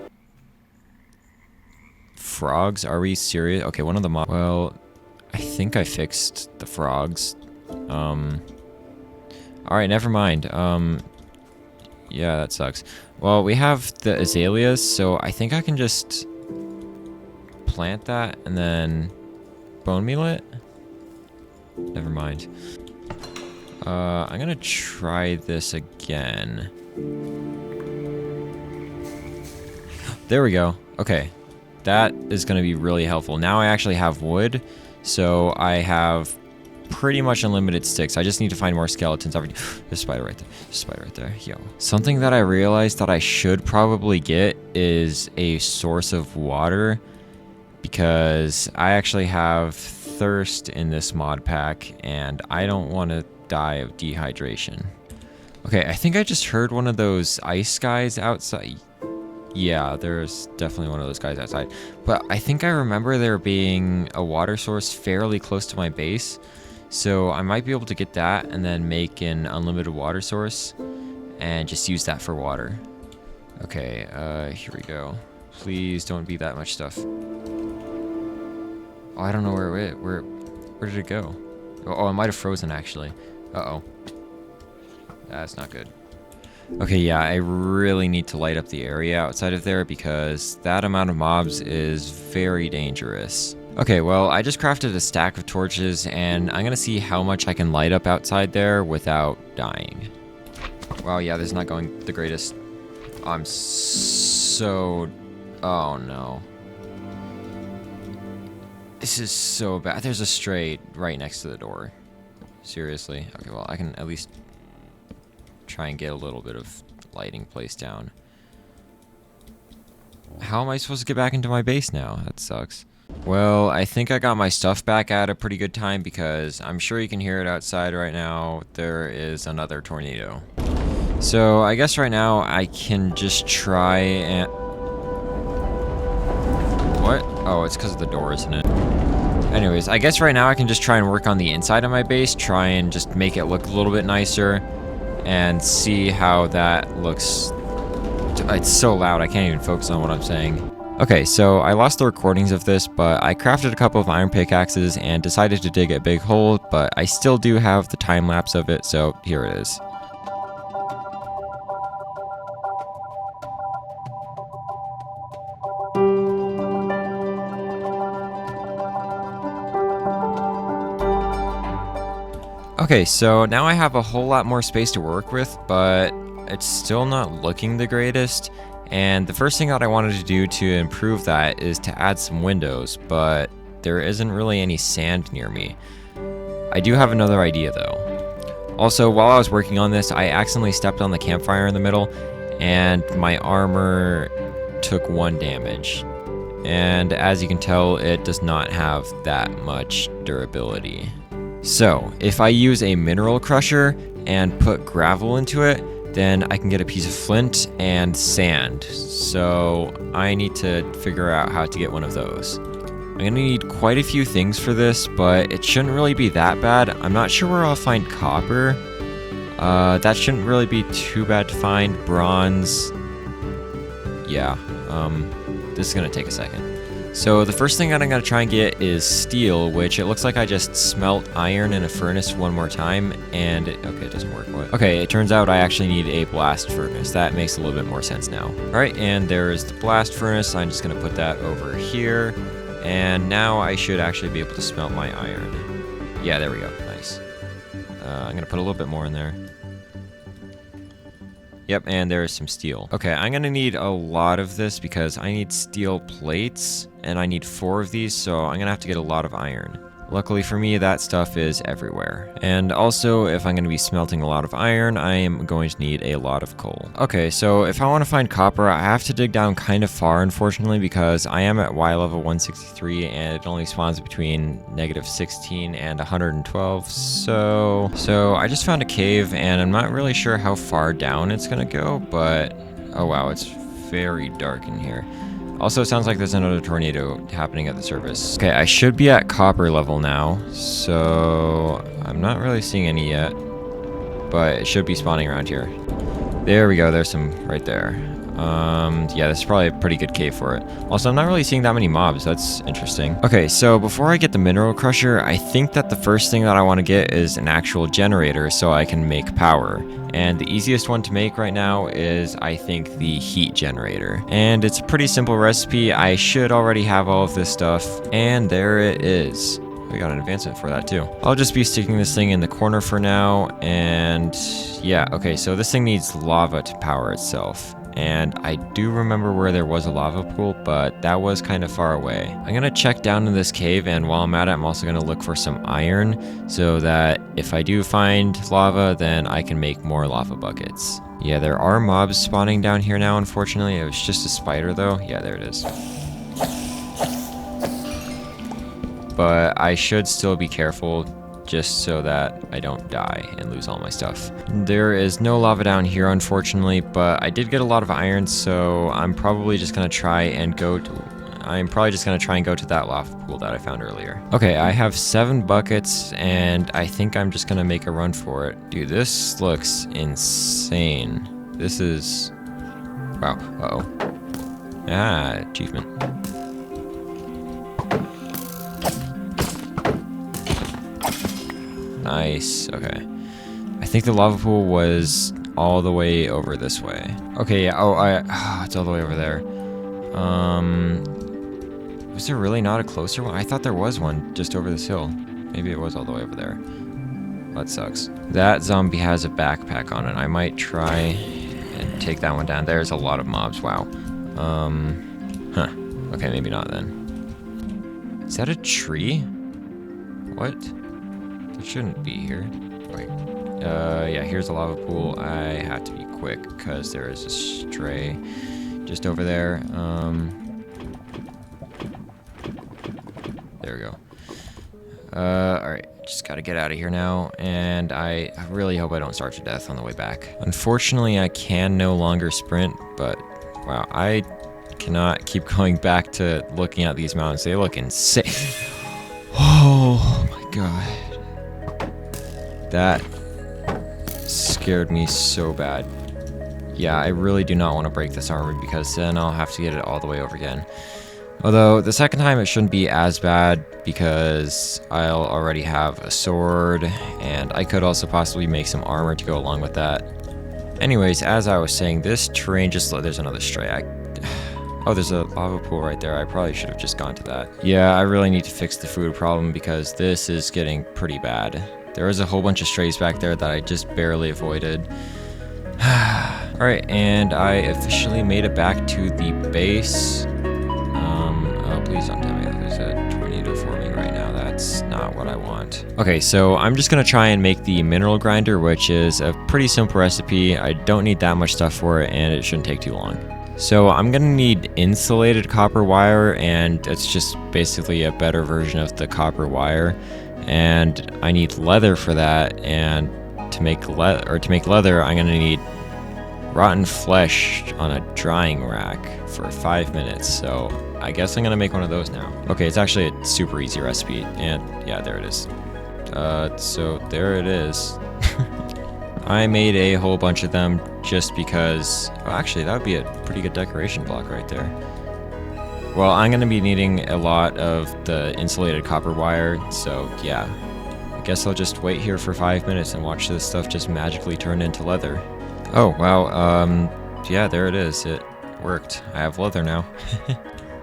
Frogs? Are we serious? Okay, one of the mobs... Well, I think I fixed the frogs. Alright, never mind. Yeah, that sucks. Well, we have the azaleas, so I think I can just plant that and then bone meal it. Never mind. I'm gonna try this again. There we go. Okay. That is gonna be really helpful. Now I actually have wood, so I have pretty much unlimited sticks. I just need to find more skeletons. There's a spider right there. There's a spider right there. Yo. Something that I realized that I should probably get is a source of water, because I actually have thirst in this mod pack and I don't want to die of dehydration. Okay, I think I just heard one of those ice guys outside. Yeah, there's definitely one of those guys outside. But I think I remember there being a water source fairly close to my base. So I might be able to get that and then make an unlimited water source and just use that for water. Okay, here we go. Please don't be that much stuff. Oh, I don't know where it went. Where did it go? Oh, it might have frozen actually. Uh-oh. That's not good. Okay, yeah, I really need to light up the area outside of there because that amount of mobs is very dangerous. Okay, well, I just crafted a stack of torches and I'm gonna see how much I can light up outside there without dying. Wow, yeah, this is not going the greatest. I'm so... Oh, no. This is so bad. There's a stray right next to the door. Seriously. Okay, well, I can at least try and get a little bit of lighting placed down. How am I supposed to get back into my base now? That sucks. Well, I think I got my stuff back at a pretty good time because I'm sure you can hear it outside right now. There is another tornado. So I guess right now I can just try and... What? Oh, it's because of the door, isn't it? Anyways, I guess right now I can just try and work on the inside of my base, try and just make it look a little bit nicer, and see how that looks. It's so loud, I can't even focus on what I'm saying. Okay, so I lost the recordings of this, but I crafted a couple of iron pickaxes and decided to dig a big hole, but I still do have the time lapse of it, so here it is. Okay, so now I have a whole lot more space to work with, but it's still not looking the greatest. And the first thing that I wanted to do to improve that is to add some windows, but there isn't really any sand near me. I do have another idea though. Also, while I was working on this, I accidentally stepped on the campfire in the middle, and my armor took 1 damage. And as you can tell, it does not have that much durability. So, if I use a mineral crusher and put gravel into it, then I can get a piece of flint and sand. So, I need to figure out how to get one of those. I'm gonna need quite a few things for this, but it shouldn't really be that bad. I'm not sure where I'll find copper. That shouldn't really be too bad to find. Bronze. Yeah, this is gonna take a second. So the first thing that I'm gonna try and get is steel, which it looks like I just smelt iron in a furnace 1 more time, and okay, it doesn't work. What? Okay, it turns out I actually need a blast furnace. That makes a little bit more sense now. Alright, and there's the blast furnace. I'm just gonna put that over here. And now I should actually be able to smelt my iron. Yeah, there we go. Nice. I'm going to put a little bit more in there. Yep, and there's some steel. Okay, I'm going to need a lot of this because I need steel plates, and I need 4 of these, so I'm going to have to get a lot of iron. Luckily for me, that stuff is everywhere. And also, if I'm going to be smelting a lot of iron, I am going to need a lot of coal. Okay, so if I want to find copper, I have to dig down kind of far, unfortunately, because I am at Y level 163, and it only spawns between -16 and 112. So I just found a cave, and I'm not really sure how far down it's going to go, but oh wow, it's very dark in here. Also, it sounds like there's another tornado happening at the surface. Okay, I should be at copper level now, so I'm not really seeing any yet, but it should be spawning around here. There we go, there's some right there. Yeah, this is probably a pretty good cave for it. Also, I'm not really seeing that many mobs. That's interesting. Okay, so before I get the mineral crusher, I think that the first thing that I want to get is an actual generator so I can make power. And the easiest one to make right now is, I think, the heat generator. And it's a pretty simple recipe. I should already have all of this stuff. And there it is. We got an advancement for that too. I'll just be sticking this thing in the corner for now. And yeah, okay, so this thing needs lava to power itself. And I do remember where there was a lava pool, but that was kind of far away. I'm gonna check down in this cave, and while I'm at it, I'm also gonna look for some iron so that if I do find lava, then I can make more lava buckets. Yeah, there are mobs spawning down here now, unfortunately. It was just a spider though. Yeah, there it is. But I should still be careful just so that I don't die and lose all my stuff. There is no lava down here, unfortunately, but I did get a lot of iron, so I'm probably just gonna try and go to that lava pool that I found earlier. Okay, I have 7 buckets, and I think I'm just gonna make a run for it. Dude, this looks insane. This is... wow. Uh-oh. Ah, achievement. Nice, okay. I think the lava pool was all the way over this way. Okay, yeah, it's all the way over there. Was there really not a closer one? I thought there was one just over this hill. Maybe it was all the way over there. That sucks. That zombie has a backpack on it. I might try and take that one down. There's a lot of mobs, wow. Okay, maybe not then. Is that a tree? What? It shouldn't be here. Wait. Yeah, here's a lava pool. I have to be quick because there is a stray just over there. There we go. Alright, just gotta get out of here now, and I really hope I don't starve to death on the way back. Unfortunately, I can no longer sprint, but wow, I cannot keep going back to looking at these mountains. They look insane. Oh my god. That scared me so bad. Yeah, I really do not want to break this armor because then I'll have to get it all the way over again. Although, the second time it shouldn't be as bad because I'll already have a sword, and I could also possibly make some armor to go along with that. Anyways, as I was saying, this terrain just... there's another stray. Oh, there's a lava pool right there. I probably should have just gone to that. Yeah, I really need to fix the food problem because this is getting pretty bad. There was a whole bunch of strays back there that I just barely avoided. Alright, and I officially made it back to the base. Oh, please don't tell me that there's a tornado forming right now. That's not what I want. Okay, so I'm just gonna try and make the mineral grinder, which is a pretty simple recipe. I don't need that much stuff for it, and it shouldn't take too long. So I'm gonna need insulated copper wire, and it's just basically a better version of the copper wire. And I need leather for that, and to make leather, I'm gonna need rotten flesh on a drying rack for 5 minutes. So I guess I'm gonna make one of those now. Okay, it's actually a super easy recipe, and yeah, there it is. So there it is. I made a whole bunch of them just because, well, actually that would be a pretty good decoration block right there. Well, I'm gonna be needing a lot of the insulated copper wire, so yeah. I guess I'll just wait here for 5 minutes and watch this stuff just magically turn into leather. Oh, wow, yeah, there it is. It worked. I have leather now.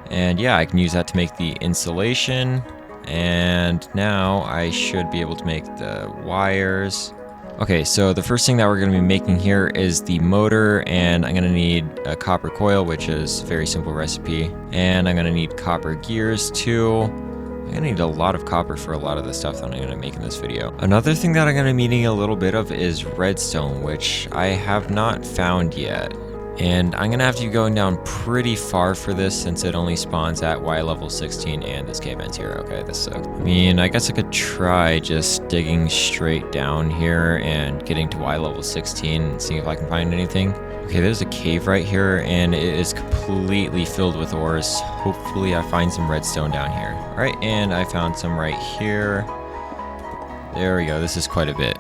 And yeah, I can use that to make the insulation. And now I should be able to make the wires. Okay, so the first thing that we're going to be making here is the motor, and I'm going to need a copper coil, which is a very simple recipe. And I'm going to need copper gears too. I'm going to need a lot of copper for a lot of the stuff that I'm going to make in this video. Another thing that I'm going to be needing a little bit of is redstone, which I have not found yet. And I'm going to have to be going down pretty far for this since it only spawns at Y level 16 and this cave ends here. Okay, this sucks. I mean, I guess I could try just digging straight down here and getting to Y level 16 and seeing if I can find anything. Okay, there's a cave right here and it is completely filled with ores. Hopefully I find some redstone down here. All right, and I found some right here. There we go, this is quite a bit.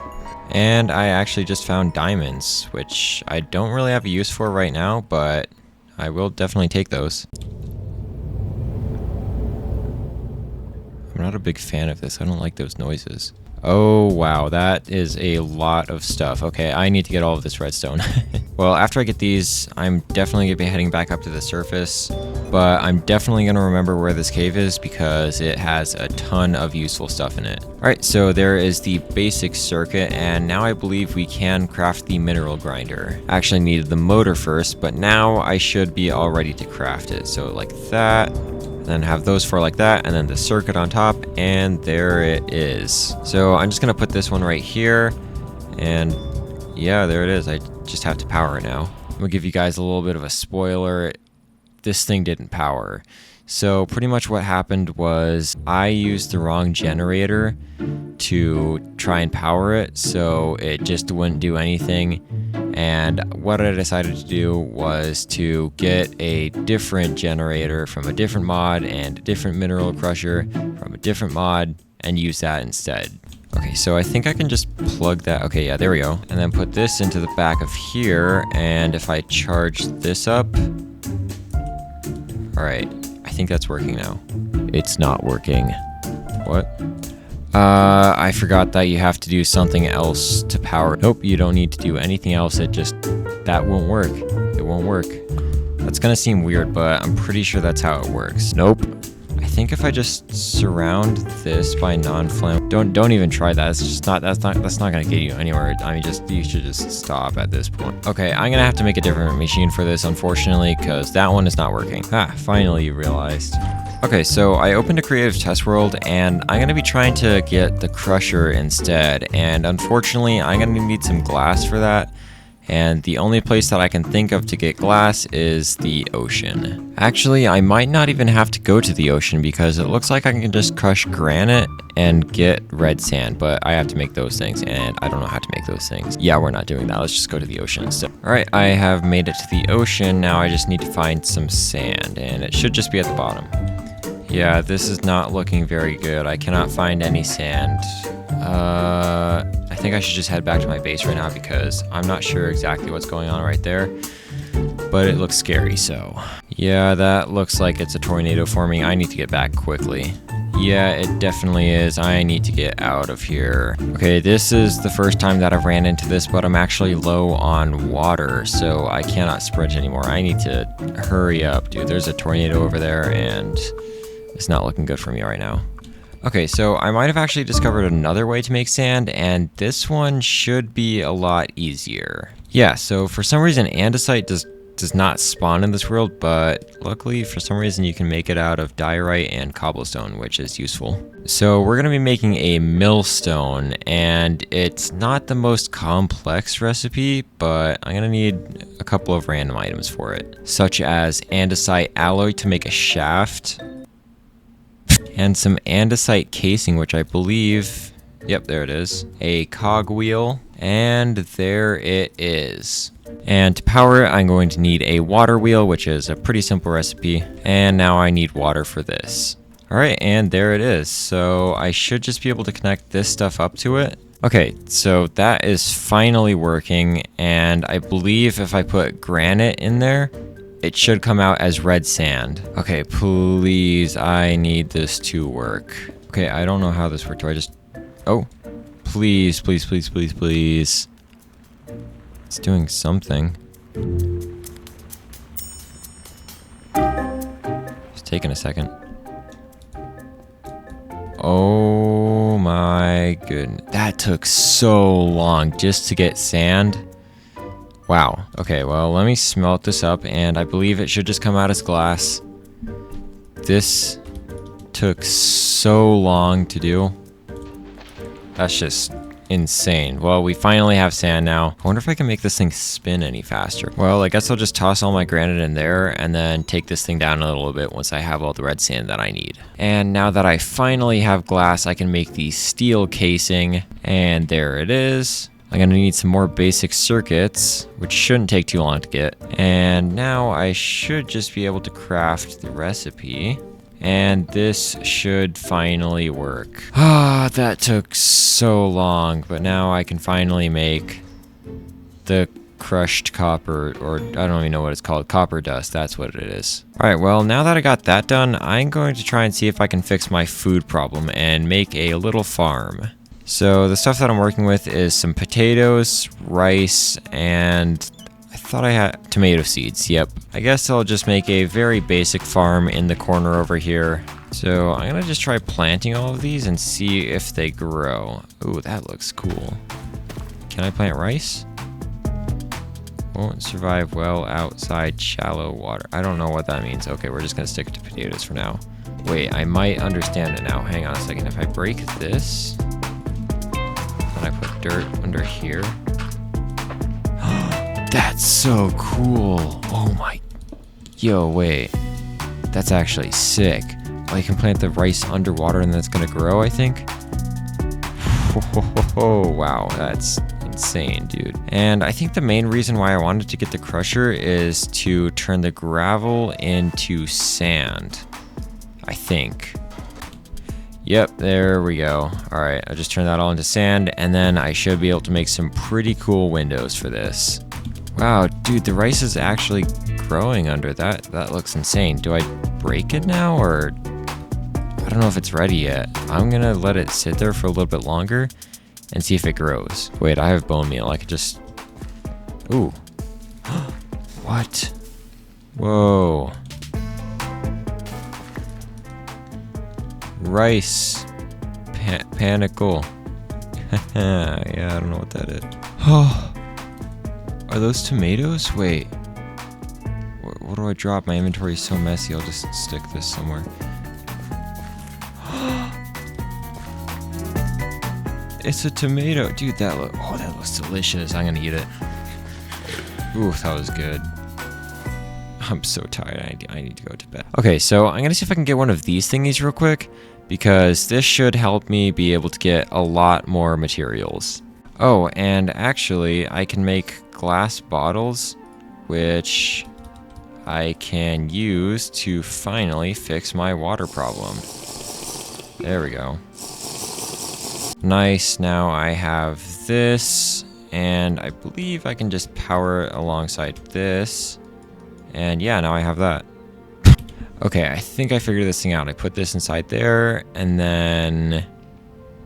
And I actually just found diamonds, which I don't really have a use for right now, but I will definitely take those. I'm not a big fan of this. I don't like those noises. Oh, wow, that is a lot of stuff. Okay, I need to get all of this redstone. Well, after I get these, I'm definitely going to be heading back up to the surface, but I'm definitely going to remember where this cave is because it has a ton of useful stuff in it. All right, so there is the basic circuit, and now I believe we can craft the mineral grinder. I actually needed the motor first, but now I should be all ready to craft it. So like that. Then have those four like that, and then the circuit on top, and there it is. So I'm just gonna put this one right here, and yeah, there it is. I just have to power it now. I'm gonna give you guys a little bit of a spoiler. This thing didn't power. So pretty much what happened was I used the wrong generator to try and power it, so it just wouldn't do anything. And what I decided to do was to get a different generator from a different mod and a different mineral crusher from a different mod and use that instead. Okay, so I think I can just plug that. Okay, yeah, there we go. And then put this into the back of here, and if I charge this up, all right, I think that's working now. It's not working. What? I forgot that you have to do something else to power. Nope, you don't need to do anything else. That won't work. It won't work. That's gonna seem weird, but I'm pretty sure that's how it works. Nope. I think if I just surround this by non-flame, don't even try that. That's not gonna get you anywhere. I mean, you should just stop at this point. Okay, I'm gonna have to make a different machine for this, unfortunately, because that one is not working. Ah, finally you realized. Okay, so I opened a creative test world, and I'm gonna be trying to get the crusher instead, and unfortunately, I'm gonna need some glass for that. And the only place that I can think of to get glass is the ocean. Actually, I might not even have to go to the ocean because it looks like I can just crush granite and get red sand, but I have to make those things, and I don't know how to make those things. Yeah, we're not doing that. Let's just go to the ocean instead. All right, I have made it to the ocean. Now I just need to find some sand, and it should just be at the bottom. Yeah, this is not looking very good. I cannot find any sand. I think I should just head back to my base right now because I'm not sure exactly what's going on right there, but it looks scary, so. Yeah, that looks like it's a tornado forming. I need to get back quickly. Yeah, it definitely is. I need to get out of here. Okay, this is the first time that I've ran into this, but I'm actually low on water, so I cannot sprint anymore. I need to hurry up, dude. There's a tornado over there, and it's not looking good for me right now. Okay, so I might have actually discovered another way to make sand, and this one should be a lot easier. Yeah, so for some reason andesite does does not spawn in this world, but luckily for some reason you can make it out of diorite and cobblestone, which is useful. So we're going to be making a millstone, and it's not the most complex recipe, but I'm going to need a couple of random items for it, such as andesite alloy to make a shaft, and some andesite casing, which I believe, yep, there it is, a cogwheel, and there it is. And to power it, I'm going to need a water wheel, which is a pretty simple recipe. And now I need water for this. All right, and there it is. So I should just be able to connect this stuff up to it. Okay, so that is finally working. And I believe if I put granite in there, it should come out as red sand. Okay, please, I need this to work. Okay, I don't know how this worked. Do I just... Oh, please, please, please, please, please. It's doing something. It's taking a second. Oh my goodness. That took so long just to get sand. Wow. Okay, well, let me smelt this up, and I believe it should just come out as glass. This took so long to do. That's just insane. Well, we finally have sand now. I wonder if I can make this thing spin any faster. Well, I guess I'll just toss all my granite in there and then take this thing down a little bit once I have all the red sand that I need. And now that I finally have glass, I can make the steel casing, and there it is. I'm gonna need some more basic circuits, which shouldn't take too long to get. And now I should just be able to craft the recipe. And this should finally work. Ah, that took so long, but now I can finally make the crushed copper, or I don't even know what it's called, copper dust, that's what it is. Alright, well, now that I got that done, I'm going to try and see if I can fix my food problem and make a little farm. So the stuff that I'm working with is some potatoes, rice, and I thought I had tomato seeds. Yep. I guess I'll just make a very basic farm in the corner over here. So I'm gonna just try planting all of these and see if they grow. Ooh, that looks cool. Can I plant rice? Won't survive well outside shallow water. I don't know what that means. Okay, we're just gonna stick to potatoes for now. Wait, I might understand it now. Hang on a second. If I break this, then I put dirt under here. That's so cool. Oh my. Yo, wait. That's actually sick. I can plant the rice underwater and that's gonna grow, I think. Oh, wow. That's insane, dude. And I think the main reason why I wanted to get the crusher is to turn the gravel into sand. I think. Yep, there we go. All right, I'll just turn that all into sand, and then I should be able to make some pretty cool windows for this. Wow, dude, the rice is actually growing under that. That looks insane. Do I break it now, or I don't know if it's ready yet. I'm gonna let it sit there for a little bit longer and see if it grows. Wait, I have bone meal. I could just... Ooh. What? Whoa. Rice. Panicle. Yeah, I don't know what that is. Oh. Are those tomatoes? Wait. What do I drop? My inventory is so messy. I'll just stick this somewhere. It's a tomato. Dude, that looks delicious. I'm gonna eat it. Ooh, that was good. I'm so tired. I need to go to bed. Okay, so I'm gonna see if I can get one of these thingies real quick, because this should help me be able to get a lot more materials. Oh, and actually, I can make glass bottles, which I can use to finally fix my water problem. There we go. Nice, now I have this, and I believe I can just power it alongside this. And yeah, now I have that. Okay, I think I figured this thing out. I put this inside there, and then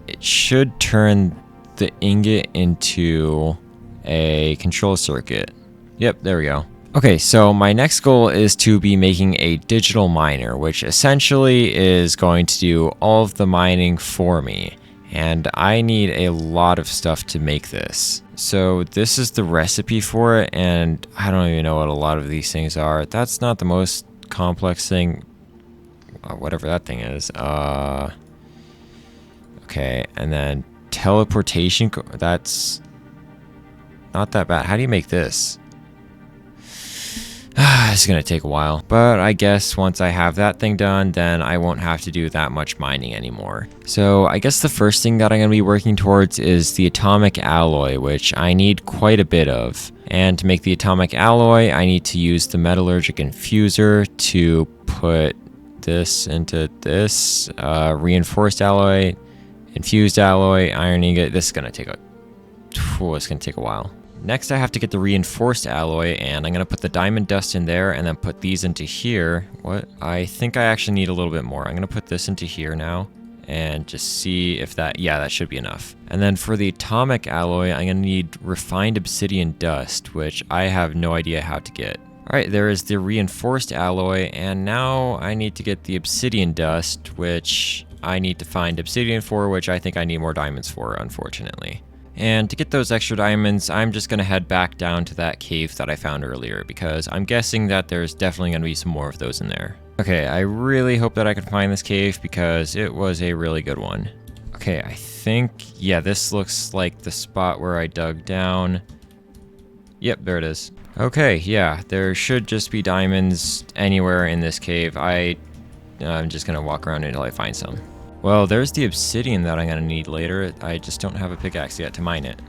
it should turn the ingot into a control circuit. Yep, there we go. Okay, so my next goal is to be making a digital miner, which essentially is going to do all of the mining for me. And I need a lot of stuff to make this. So this is the recipe for it, and I don't even know what a lot of these things are. That's not the most complex thing. Whatever that thing is. Okay, and then teleportation. That's not that bad. How do you make this? It's gonna take a while, but I guess once I have that thing done, then I won't have to do that much mining anymore. So I guess the first thing that I'm gonna be working towards is the atomic alloy, which I need quite a bit of. And to make the atomic alloy, I need to use the metallurgic infuser to put this into this, reinforced alloy, infused alloy, iron ingot. This is gonna take it's gonna take a while. Next, I have to get the reinforced alloy, and I'm going to put the diamond dust in there and then put these into here. What? I think I actually need a little bit more. I'm going to put this into here now and just see if that, yeah, that should be enough. And then for the atomic alloy, I'm going to need refined obsidian dust, which I have no idea how to get. All right, there is the reinforced alloy, and now I need to get the obsidian dust, which I need to find obsidian for, which I think I need more diamonds for, unfortunately. And to get those extra diamonds, I'm just going to head back down to that cave that I found earlier, because I'm guessing that there's definitely going to be some more of those in there. Okay, I really hope that I can find this cave, because it was a really good one. Okay, I think, yeah, this looks like the spot where I dug down. Yep, there it is. Okay, yeah, there should just be diamonds anywhere in this cave. I'm just going to walk around until I find some. Well, there's the obsidian that I'm going to need later. I just don't have a pickaxe yet to mine it.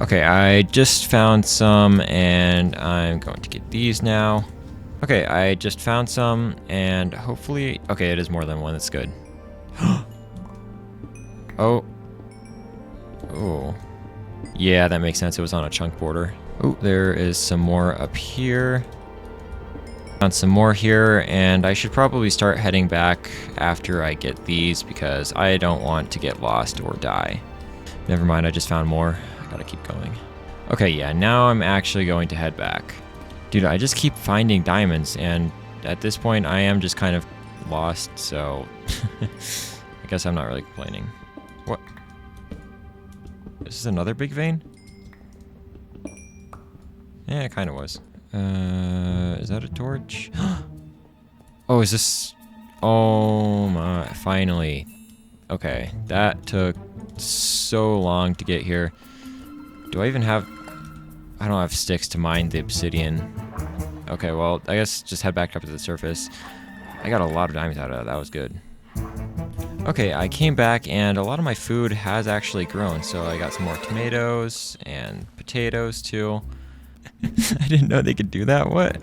Okay, I just found some, and I'm going to get these now. Okay, I just found some, and hopefully... Okay, it is more than one. That's good. Oh. Oh. Yeah, that makes sense. It was on a chunk border. Oh, there is some more up here. Found some more here, and I should probably start heading back after I get these, because I don't want to get lost or die. Never mind, I just found more. I gotta keep going. Okay, yeah, now I'm actually going to head back. Dude, I just keep finding diamonds, and at this point I am just kind of lost, so I guess I'm not really complaining. What? This is another big vein? Yeah, it kind of was. Is that a torch? Oh, is this... Oh my, finally. Okay, that took so long to get here. Do I even have... I don't have sticks to mine the obsidian. Okay, well, I guess just head back up to the surface. I got a lot of diamonds out of that. That was good. Okay, I came back, and a lot of my food has actually grown. So I got some more tomatoes and potatoes, too. I didn't know they could do that. What?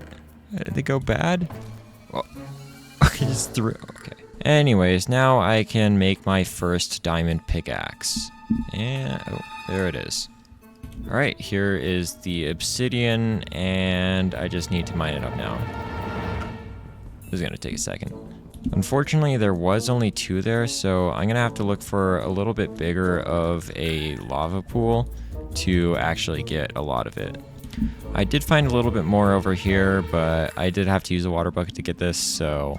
Did they go bad? Oh, okay, just threw. Okay. Anyways, now I can make my first diamond pickaxe. And oh, there it is. All right, here is the obsidian, and I just need to mine it up now. This is gonna take a second. Unfortunately, there was only 2 there, so I'm gonna have to look for a little bit bigger of a lava pool to actually get a lot of it. I did find a little bit more over here, but I did have to use a water bucket to get this, so...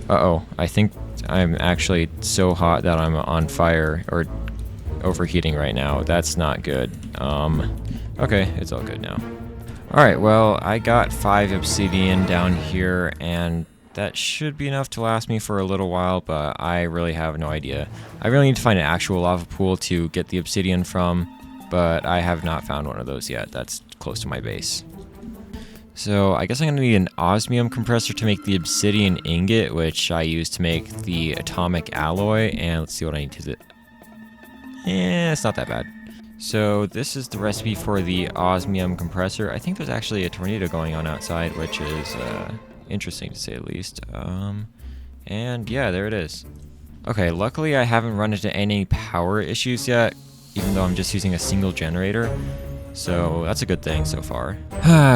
Uh-oh, I think I'm actually so hot that I'm on fire, or overheating right now. That's not good. Okay, it's all good now. Alright, well, I got 5 obsidian down here, and that should be enough to last me for a little while, but I really have no idea. I really need to find an actual lava pool to get the obsidian from, but I have not found one of those yet. That's close to my base. So I guess I'm gonna need an osmium compressor to make the obsidian ingot, which I use to make the atomic alloy, and let's see what I need to do. Yeah, it's not that bad. So this is the recipe for the osmium compressor. I think there's actually a tornado going on outside, which is interesting to say the least. And yeah, there it is. Okay, luckily I haven't run into any power issues yet, even though I'm just using a single generator. So that's a good thing so far.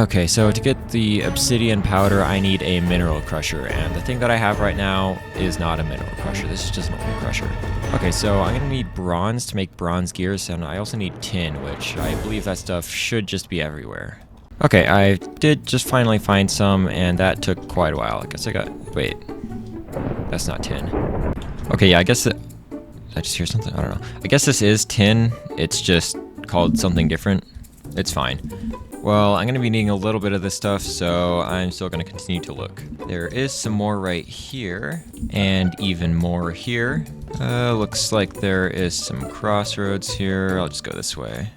Okay, so to get the obsidian powder, I need a mineral crusher, and the thing that I have right now is not a mineral crusher. This is just an old crusher. Okay, so I'm gonna need bronze to make bronze gears, and I also need tin, which I believe that stuff should just be everywhere. Okay, I did just finally find some, and that took quite a while. I guess I got... Wait. That's not tin. Okay, yeah, I guess I just hear something? I don't know. I guess this is tin. It's just called something different. It's fine. Well, I'm going to be needing a little bit of this stuff, so I'm still going to continue to look. There is some more right here, and even more here. Looks like there is some crossroads here. I'll just go this way.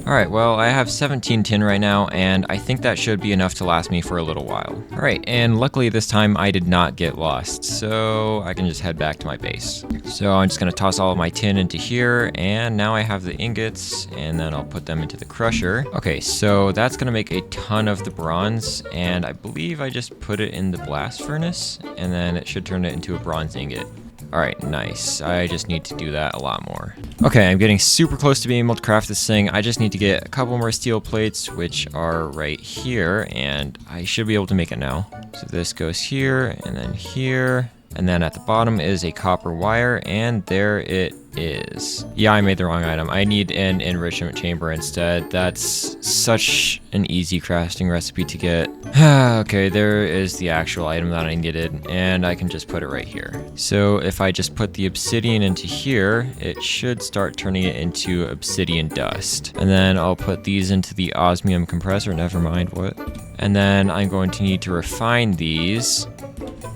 Alright, well, I have 17 tin right now, and I think that should be enough to last me for a little while. Alright, and luckily this time I did not get lost, so I can just head back to my base. So I'm just going to toss all of my tin into here, and now I have the ingots, and then I'll put them into the crusher. Okay, so that's going to make a ton of the bronze, and I believe I just put it in the blast furnace, and then it should turn it into a bronze ingot. Alright, nice. I just need to do that a lot more. Okay, I'm getting super close to being able to craft this thing. I just need to get a couple more steel plates, which are right here, and I should be able to make it now. So this goes here, and then here, and then at the bottom is a copper wire, and there it is. Yeah, I made the wrong item. I need an enrichment chamber instead. That's such an easy crafting recipe to get. Okay, there is the actual item that I needed, and I can just put it right here. So if I just put the obsidian into here, it should start turning it into obsidian dust. And then I'll put these into the osmium compressor, never mind what. And then I'm going to need to refine these.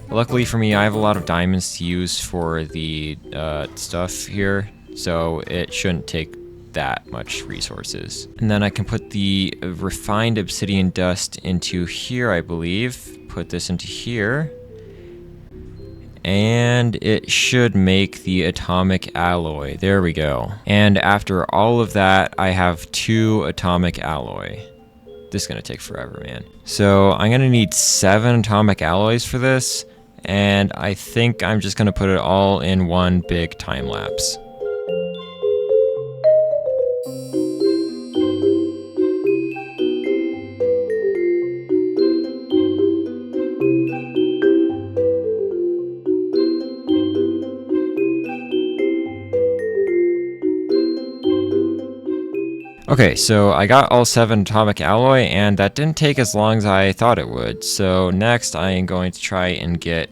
Luckily for me, I have a lot of diamonds to use for the stuff here, so it shouldn't take that much resources. And then I can put the refined obsidian dust into here, I believe. Put this into here. And it should make the atomic alloy. There we go. And after all of that, I have 2 atomic alloy. This is gonna take forever, man. So I'm gonna need 7 atomic alloys for this. And I think I'm just going to put it all in one big time lapse. Okay, so I got all 7 atomic alloy, and that didn't take as long as I thought it would. So next I am going to try and get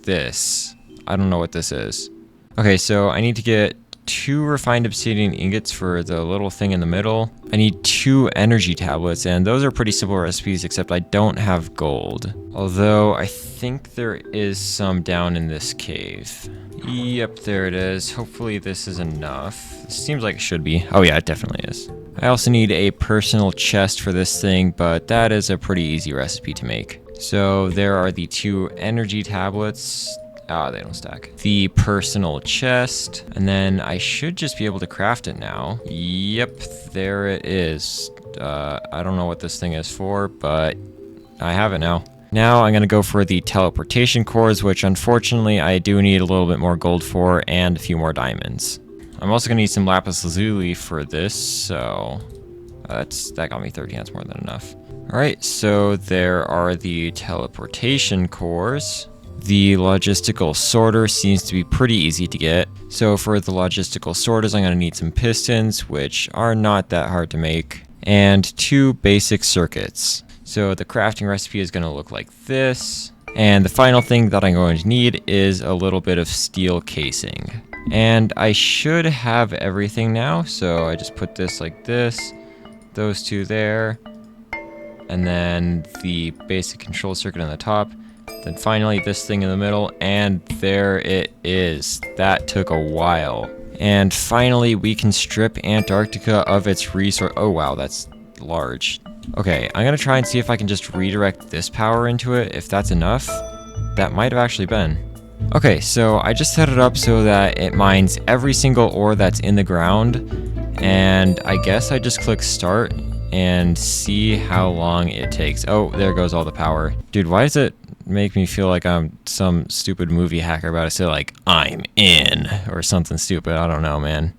this. I don't know what this is. Okay, so I need to get 2 refined obsidian ingots for the little thing in the middle. I need 2 energy tablets, and those are pretty simple recipes, except I don't have gold. Although I think there is some down in this cave. Yep, there it is. Hopefully this is enough. This seems like it should be. Oh yeah, it definitely is. I also need a personal chest for this thing, but that is a pretty easy recipe to make. So there are the 2 energy tablets. Ah, they don't stack. The personal chest, and then I should just be able to craft it now. Yep, there it is. I don't know what this thing is for, but I have it now. Now I'm gonna go for the teleportation cores, which unfortunately I do need a little bit more gold for, and a few more diamonds. I'm also gonna need some lapis lazuli for this, so that got me 13, that's more than enough. Alright, so there are the teleportation cores. The logistical sorter seems to be pretty easy to get. So for the logistical sorters, I'm going to need some pistons, which are not that hard to make, and 2 basic circuits. So the crafting recipe is going to look like this. And the final thing that I'm going to need is a little bit of steel casing. And I should have everything now, so I just put this like this, those 2 there, and then the basic control circuit on the top. Then finally this thing in the middle, and there it is. That took a while. And finally we can strip Antarctica of its resource. Oh wow, that's large. Okay, I'm gonna try and see if I can just redirect this power into it, if that's enough. That might have actually been. Okay, so I just set it up so that it mines every single ore that's in the ground, and I guess I just click start and see how long it takes. Oh, there goes all the power. Dude, why does it make me feel like I'm some stupid movie hacker about to say like, I'm in, or something stupid? I don't know, man.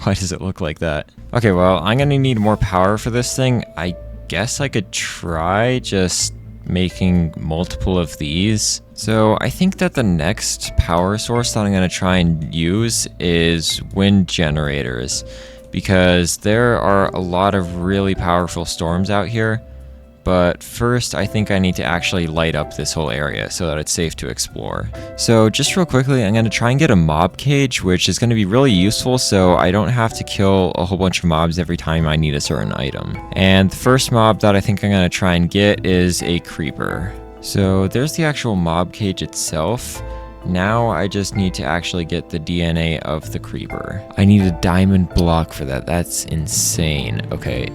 Why does it look like that? Okay, well, I'm gonna need more power for this thing. I guess I could try just making multiple of these. So I think that the next power source that I'm gonna try and use is wind generators, because there are a lot of really powerful storms out here, But first, I think I need to actually light up this whole area so that it's safe to explore. So just real quickly, I'm going to try and get a mob cage, which is going to be really useful so I don't have to kill a whole bunch of mobs every time I need a certain item. And the first mob that I think I'm going to try and get is a creeper. So there's the actual mob cage itself. Now I just need to actually get the DNA of the creeper. I need a diamond block for that. That's insane. Okay,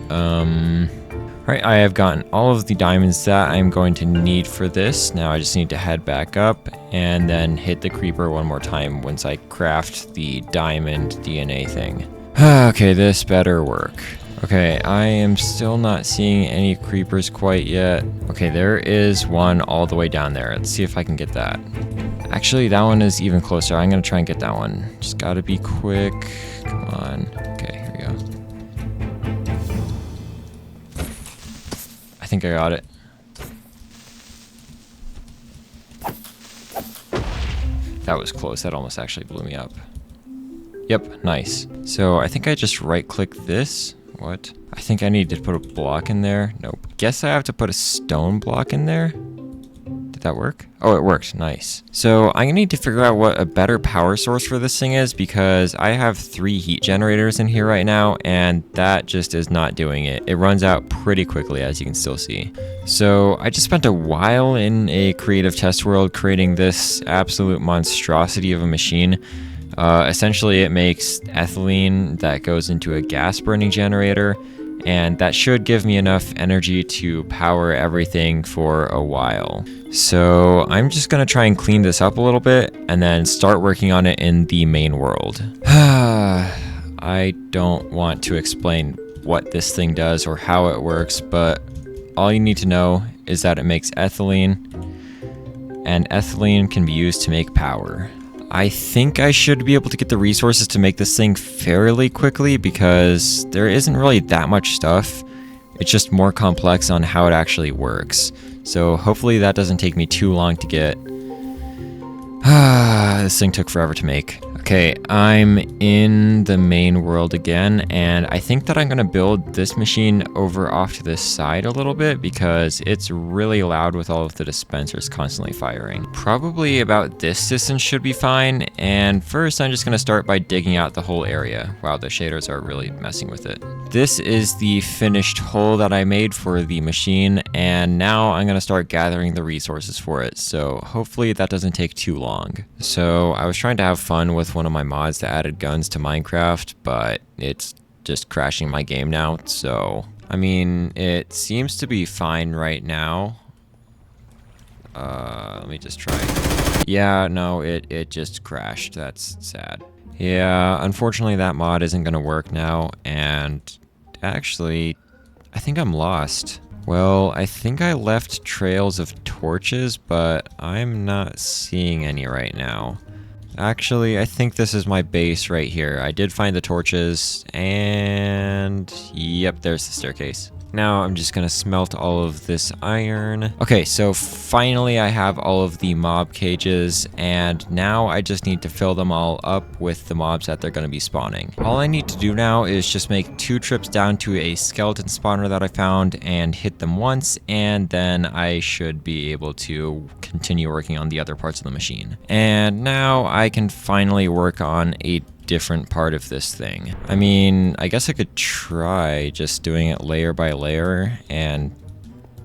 Alright, I have gotten all of the diamonds that I'm going to need for this. Now I just need to head back up and then hit the creeper one more time once I craft the diamond DNA thing. Okay, this better work. Okay, I am still not seeing any creepers quite yet. Okay, there is one all the way down there. Let's see if I can get that. Actually, that one is even closer. I'm going to try and get that one. Just gotta be quick. Come on. Okay, here we go. I think I got it. That was close. That almost actually blew me up. Yep, nice. So I think I just right-click this. What? I think I need to put a block in there. Nope. Guess I have to put a stone block in there. Did that work? Oh, it worked. Nice. So I'm gonna need to figure out what a better power source for this thing is because I have 3 heat generators in here right now and that just is not doing it. It runs out pretty quickly, as you can still see. So I just spent a while in a creative test world creating this absolute monstrosity of a machine. Essentially, it makes ethylene that goes into a gas burning generator, and that should give me enough energy to power everything for a while. So I'm just gonna try and clean this up a little bit and then start working on it in the main world. I don't want to explain what this thing does or how it works, but all you need to know is that it makes ethylene, and ethylene can be used to make power. I think I should be able to get the resources to make this thing fairly quickly because there isn't really that much stuff. It's just more complex on how it actually works. So hopefully that doesn't take me too long to get. This thing took forever to make. Okay, I'm in the main world again, and I think that I'm gonna build this machine over off to this side a little bit because it's really loud with all of the dispensers constantly firing. Probably about this distance should be fine, and first I'm just gonna start by digging out the whole area. Wow, the shaders are really messing with it. This is the finished hole that I made for the machine, and now I'm gonna start gathering the resources for it, so hopefully that doesn't take too long. So I was trying to have fun with one of my mods that added guns to Minecraft, but it's just crashing my game now, so I mean, it seems to be fine right now. Let me just try. Yeah, no, it just crashed. That's sad. Yeah, unfortunately that mod isn't gonna work now, and actually, I think I'm lost. Well, I think I left trails of torches, but I'm not seeing any right now. Actually, I think this is my base right here. I did find the torches, and yep, there's the staircase. Now I'm just gonna smelt all of this iron. Okay, so finally I have all of the mob cages, and now I just need to fill them all up with the mobs that they're gonna be spawning. All I need to do now is just make 2 trips down to a skeleton spawner that I found and hit them once, and then I should be able to continue working on the other parts of the machine. And now I can finally work on a different part of this thing. I mean, I guess I could try just doing it layer by layer and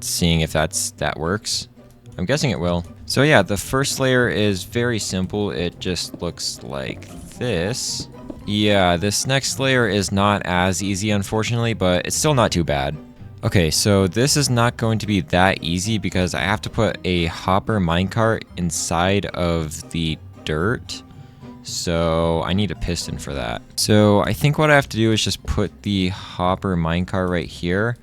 seeing if that works. I'm guessing it will. So yeah, the first layer is very simple. It just looks like this. Yeah, this next layer is not as easy, unfortunately, but it's still not too bad. Okay, so this is not going to be that easy because I have to put a hopper minecart inside of the dirt. So I need a piston for that. So I think what I have to do is just put the hopper minecart right here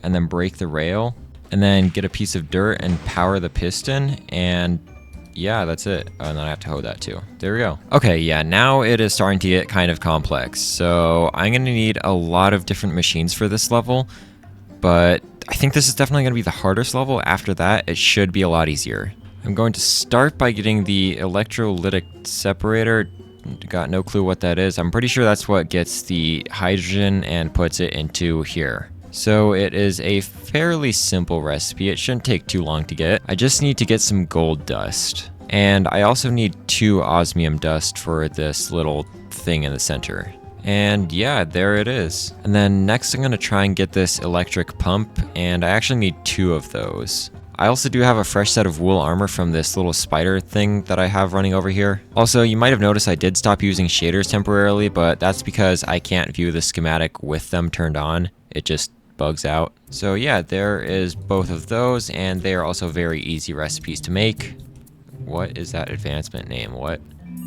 and then break the rail and then get a piece of dirt and power the piston, and yeah, that's it. Oh, and then I have to hoe that too. There we go. Okay, yeah, now it is starting to get kind of complex. So I'm gonna need a lot of different machines for this level, but I think this is definitely gonna be the hardest level. After that, it should be a lot easier. I'm going to start by getting the electrolytic separator. Got no clue what that is. I'm pretty sure that's what gets the hydrogen and puts it into here. So it is a fairly simple recipe. It shouldn't take too long to get. I just need to get some gold dust. And I also need 2 osmium dust for this little thing in the center. And yeah, there it is. And then next I'm going to try and get this electric pump, and I actually need 2 of those. I also do have a fresh set of wool armor from this little spider thing that I have running over here. Also, you might have noticed I did stop using shaders temporarily, but that's because I can't view the schematic with them turned on. It just bugs out. So yeah, there is both of those, and they are also very easy recipes to make. What is that advancement name? What?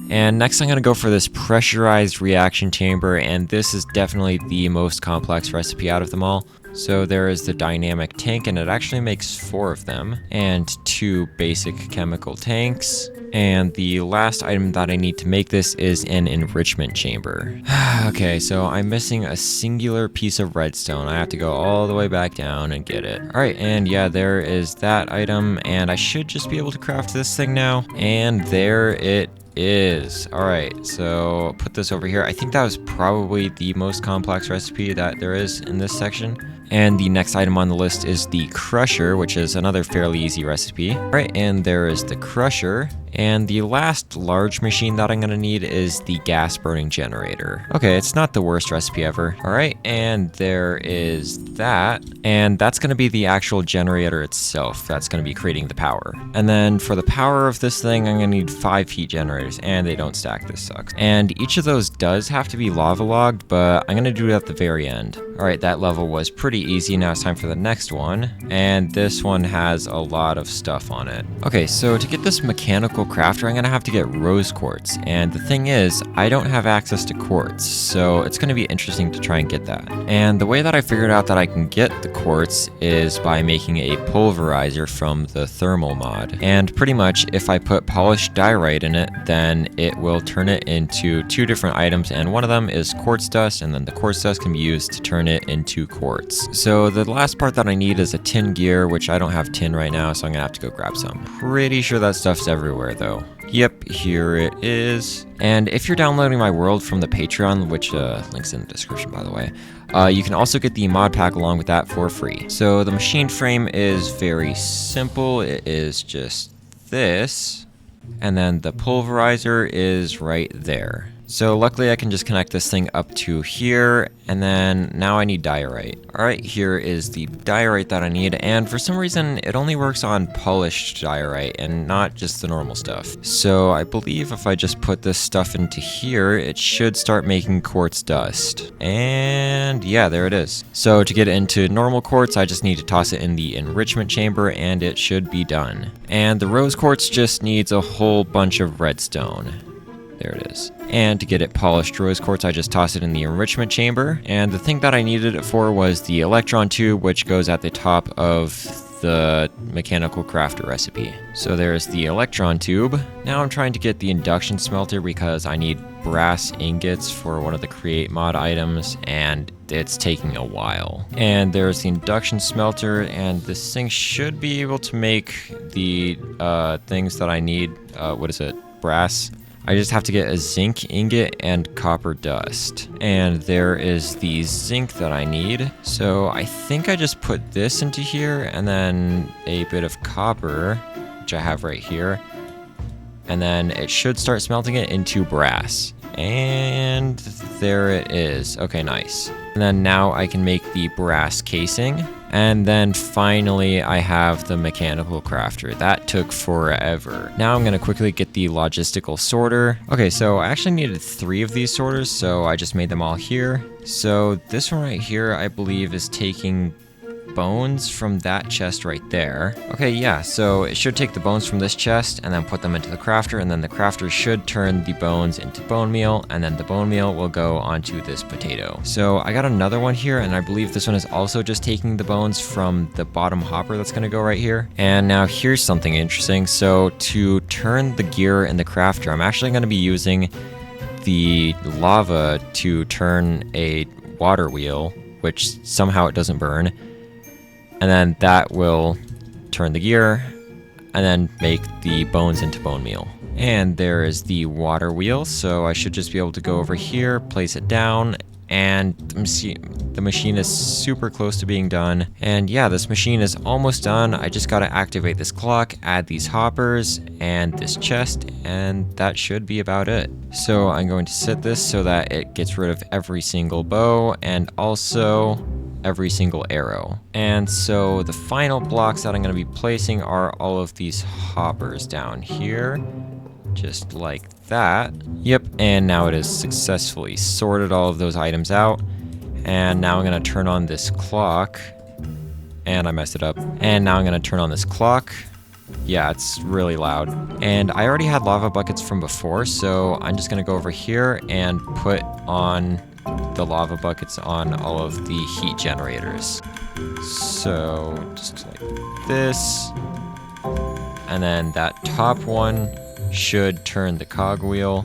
And next I'm going to go for this pressurized reaction chamber, and this is definitely the most complex recipe out of them all. So there is the dynamic tank, and it actually makes 4 of them, and 2 basic chemical tanks. And the last item that I need to make this is an enrichment chamber. Okay, so I'm missing a singular piece of redstone. I have to go all the way back down and get it. Alright, and yeah, there is that item, and I should just be able to craft this thing now. And there it is. Alright, so put this over here. I think that was probably the most complex recipe that there is in this section. And the next item on the list is the crusher, which is another fairly easy recipe. Alright, and there is the crusher. And the last large machine that I'm going to need is the gas burning generator. Okay, it's not the worst recipe ever. Alright, and there is that. And that's going to be the actual generator itself. That's going to be creating the power. And then for the power of this thing, I'm going to need 5 heat generators. And they don't stack, this sucks. And each of those does have to be lava logged, but I'm going to do it at the very end. Alright, that level was pretty easy. Now it's time for the next one. And this one has a lot of stuff on it. Okay, so to get this mechanical crafter, I'm going to have to get rose quartz. And the thing is, I don't have access to quartz, so it's going to be interesting to try and get that. And the way that I figured out that I can get the quartz is by making a pulverizer from the thermal mod. And pretty much if I put polished diorite in it, then it will turn it into 2 different items, and one of them is quartz dust, and then the quartz dust can be used to turn it into quartz. So the last part that I need is a tin gear, which I don't have tin right now, so I'm gonna have to go grab some. Pretty sure that stuff's everywhere though. Yep, here it is. And if you're downloading my world from the Patreon, which link's in the description by the way, you can also get the mod pack along with that for free. So the machine frame is very simple. It is just this, and then the pulverizer is right there. So luckily I can just connect this thing up to here, and then now I need diorite. Alright, here is the diorite that I need, and for some reason it only works on polished diorite and not just the normal stuff. So I believe if I just put this stuff into here, it should start making quartz dust. And yeah, there it is. So to get it into normal quartz, I just need to toss it in the enrichment chamber and it should be done. And the rose quartz just needs a whole bunch of redstone. There it is. And to get it polished rose quartz, I just toss it in the enrichment chamber. And the thing that I needed it for was the electron tube, which goes at the top of the mechanical crafter recipe. So there's the electron tube. Now I'm trying to get the induction smelter because I need brass ingots for one of the create mod items, and it's taking a while. And there's the induction smelter, and this thing should be able to make the things that I need. What is it? Brass. I just have to get a zinc ingot and copper dust. And there is the zinc that I need. So I think I just put this into here and then a bit of copper, which I have right here. And then it should start smelting it into brass. And there it is. Okay, nice. And then now I can make the brass casing. And then finally I have the mechanical crafter. That took forever. Now I'm going to quickly get the logistical sorter. Okay, so I actually needed 3 of these sorters, so I just made them all here. So this one right here, I believe, is taking bones from that chest right there. Okay, yeah, so it should take the bones from this chest and then put them into the crafter, and then the crafter should turn the bones into bone meal, and then the bone meal will go onto this potato. So I got another one here, and I believe this one is also just taking the bones from the bottom hopper that's gonna go right here. And now here's something interesting. So to turn the gear in the crafter, I'm actually gonna be using the lava to turn a water wheel, which somehow it doesn't burn. And then that will turn the gear and then make the bones into bone meal. And there is the water wheel, so I should just be able to go over here, place it down, and the machine is super close to being done. And yeah, this machine is almost done. I just gotta activate this clock, add these hoppers and this chest, and that should be about it. So I'm going to set this so that it gets rid of every single bow and also every single arrow. And so the final blocks that I'm going to be placing are all of these hoppers down here, just like that. Yep, and now it has successfully sorted all of those items out. And now I'm going to turn on this clock, and I messed it up. And now I'm going to turn on this clock. Yeah, it's really loud. And I already had lava buckets from before, so I'm just going to go over here and put on the lava buckets on all of the heat generators. So just like this. And then that top one should turn the cogwheel.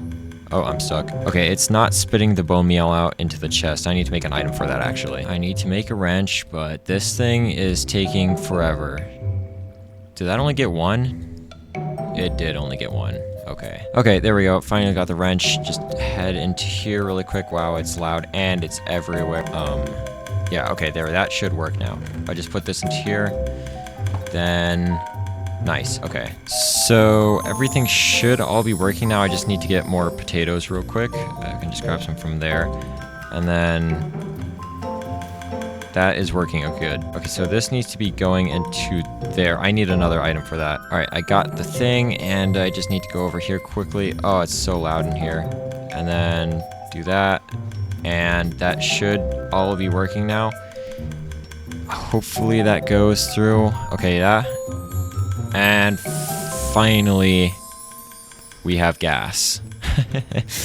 Oh, I'm stuck. Okay, it's not spitting the bone meal out into the chest. I need to make an item for that, actually. I need to make a wrench, but this thing is taking forever. Did that only get one? It did only get one. Okay. Okay, there we go. Finally got the wrench. Just head into here really quick. Wow, it's loud and it's everywhere. Yeah, okay, there. That should work now. I just put this into here. Then... Nice, okay. So everything should all be working now. I just need to get more potatoes real quick. I can just grab some from there. And then that is working. Oh, good. Okay, so this needs to be going into there. I need another item for that. All right, I got the thing, and I just need to go over here quickly. Oh, it's so loud in here. And then do that. And that should all be working now. Hopefully that goes through. Okay, yeah. And finally, we have gas.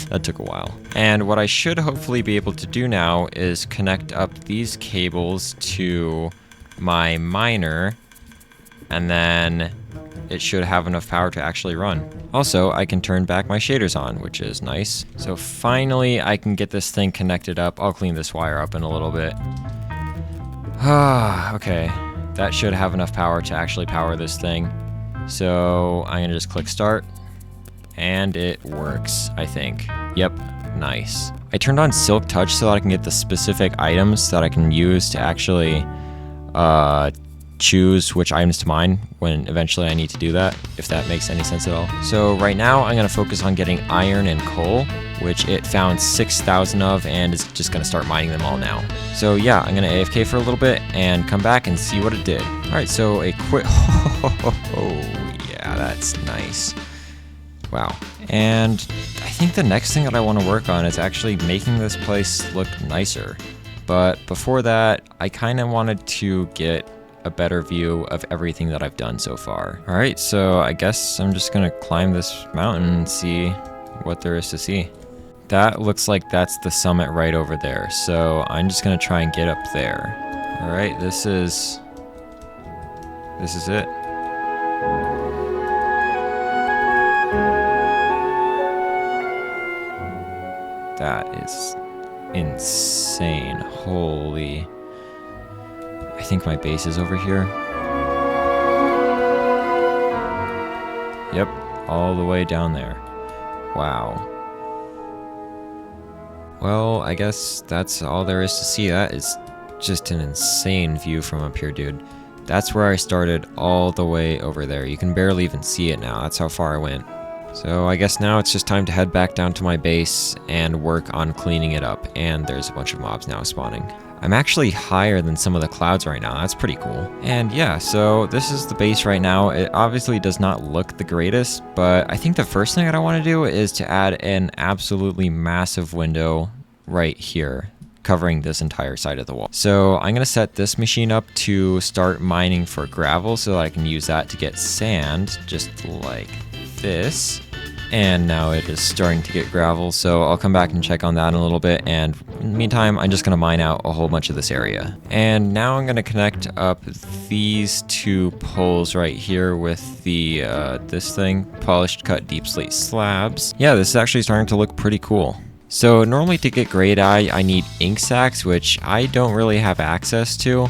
That took a while. And what I should hopefully be able to do now is connect up these cables to my miner, and then it should have enough power to actually run. Also, I can turn back my shaders on, which is nice. So finally, I can get this thing connected up. I'll clean this wire up in a little bit. Okay. That should have enough power to actually power this thing. So I'm gonna just click start, and it works, I think. Yep, nice. I turned on Silk Touch so that I can get the specific items that I can use to actually choose which items to mine when eventually I need to do that, if that makes any sense at all. So right now I'm gonna focus on getting iron and coal, which it found 6,000 of, and is just gonna start mining them all now. So yeah, I'm gonna AFK for a little bit and come back and see what it did. All right, so a quick, oh yeah, that's nice. Wow. And I think the next thing that I wanna work on is actually making this place look nicer. But before that, I kinda wanted to get a better view of everything that I've done so far. All right, so I guess I'm just gonna climb this mountain and see what there is to see. That looks like that's the summit right over there, so I'm just gonna try and get up there. All right, this is it. That is insane. Holy. I think my base is over here. Yep, all the way down there. Wow. Well, I guess that's all there is to see. That is just an insane view from up here, dude. That's where I started, all the way over there. You can barely even see it now. That's how far I went. So I guess now it's just time to head back down to my base and work on cleaning it up. And there's a bunch of mobs now spawning. I'm actually higher than some of the clouds right now. That's pretty cool. And yeah, so this is the base right now. It obviously does not look the greatest, but I think the first thing that I want to do is to add an absolutely massive window right here, covering this entire side of the wall. So I'm gonna set this machine up to start mining for gravel so that I can use that to get sand, just like this. And now it is starting to get gravel, so I'll come back and check on that in a little bit, and in the meantime, I'm just going to mine out a whole bunch of this area. And now I'm going to connect up these two poles right here with the, this thing, polished cut deep slate slabs. Yeah, this is actually starting to look pretty cool. So normally to get grey dye, I need ink sacks, which I don't really have access to.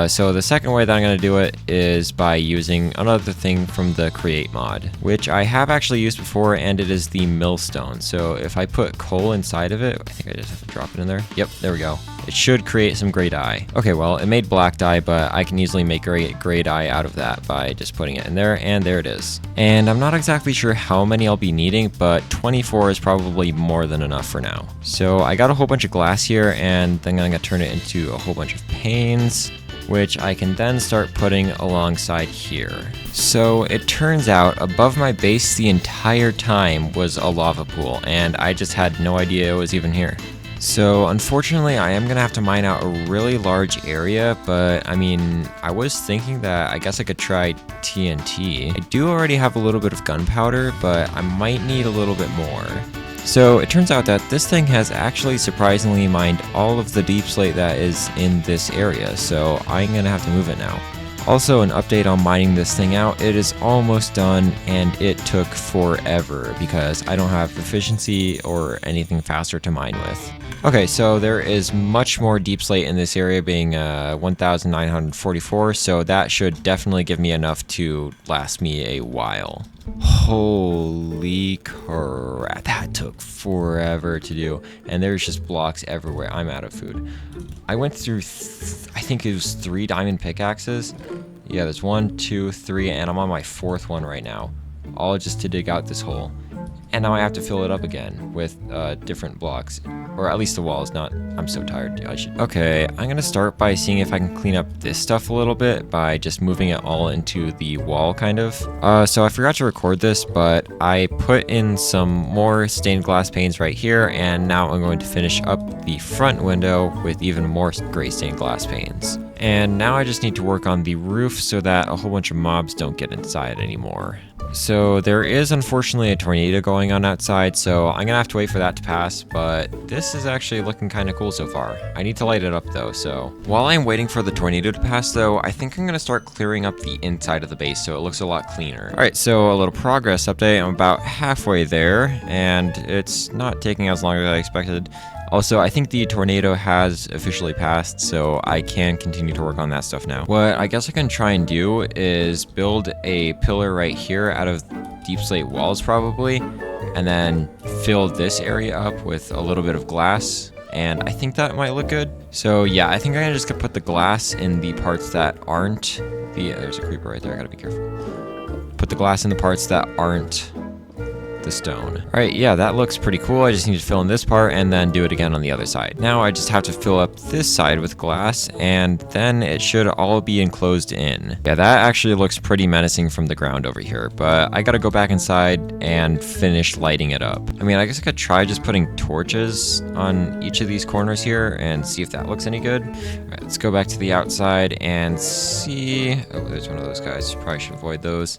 So the second way that I'm going to do it is by using another thing from the Create mod, which I have actually used before, and it is the millstone. So if I put coal inside of it, I think I just have to drop it in there. Yep, there we go. It should create some gray dye. Okay, well, it made black dye, but I can easily make gray dye out of that by just putting it in there, and there it is. And I'm not exactly sure how many I'll be needing, but 24 is probably more than enough for now. So I got a whole bunch of glass here, and then I'm gonna turn it into a whole bunch of panes, which I can then start putting alongside here. So it turns out above my base the entire time was a lava pool, and I just had no idea it was even here. So unfortunately I am gonna have to mine out a really large area, but I mean, I was thinking that I guess I could try TNT. I do already have a little bit of gunpowder, but I might need a little bit more. So it turns out that this thing has actually surprisingly mined all of the deep slate that is in this area, so I'm gonna have to move it now. Also, an update on mining this thing out, it is almost done, and it took forever because I don't have efficiency or anything faster to mine with. Okay, so there is much more deep slate in this area, being 1,944, so that should definitely give me enough to last me a while. Holy crap, that took forever to do, and there's just blocks everywhere. I'm out of food. I went through, I think it was 3 diamond pickaxes. Yeah, there's 1, 2, 3, and I'm on my 4th one right now, all just to dig out this hole. And now I have to fill it up again with different blocks, or at least the walls. I'm so tired. Okay, I'm gonna start by seeing if I can clean up this stuff a little bit by just moving it all into the wall, kind of. So I forgot to record this, but I put in some more stained glass panes right here, and now I'm going to finish up the front window with even more gray stained glass panes. And now I just need to work on the roof so that a whole bunch of mobs don't get inside anymore. So there is unfortunately a tornado going on outside, so I'm gonna have to wait for that to pass, but this is actually looking kind of cool so far. I need to light it up though, so while I'm waiting for the tornado to pass though, I think I'm gonna start clearing up the inside of the base so it looks a lot cleaner. Alright, so a little progress update. I'm about halfway there, and it's not taking as long as I expected. Also, I think the tornado has officially passed, so I can continue to work on that stuff now. What I guess I can try and do is build a pillar right here out of deep slate walls probably, and then fill this area up with a little bit of glass, and I think that might look good. So yeah, I think I'm just gonna put the glass in the parts that aren't there's a creeper right there, I gotta be careful. Put the glass in the parts that aren't the stone. Alright, yeah, that looks pretty cool. I just need to fill in this part and then do it again on the other side. Now I just have to fill up this side with glass, and then it should all be enclosed in. Yeah, that actually looks pretty menacing from the ground over here, but I gotta go back inside and finish lighting it up. I mean, I guess I could try just putting torches on each of these corners here and see if that looks any good. Alright, let's go back to the outside and see. Oh, there's one of those guys. Probably should avoid those.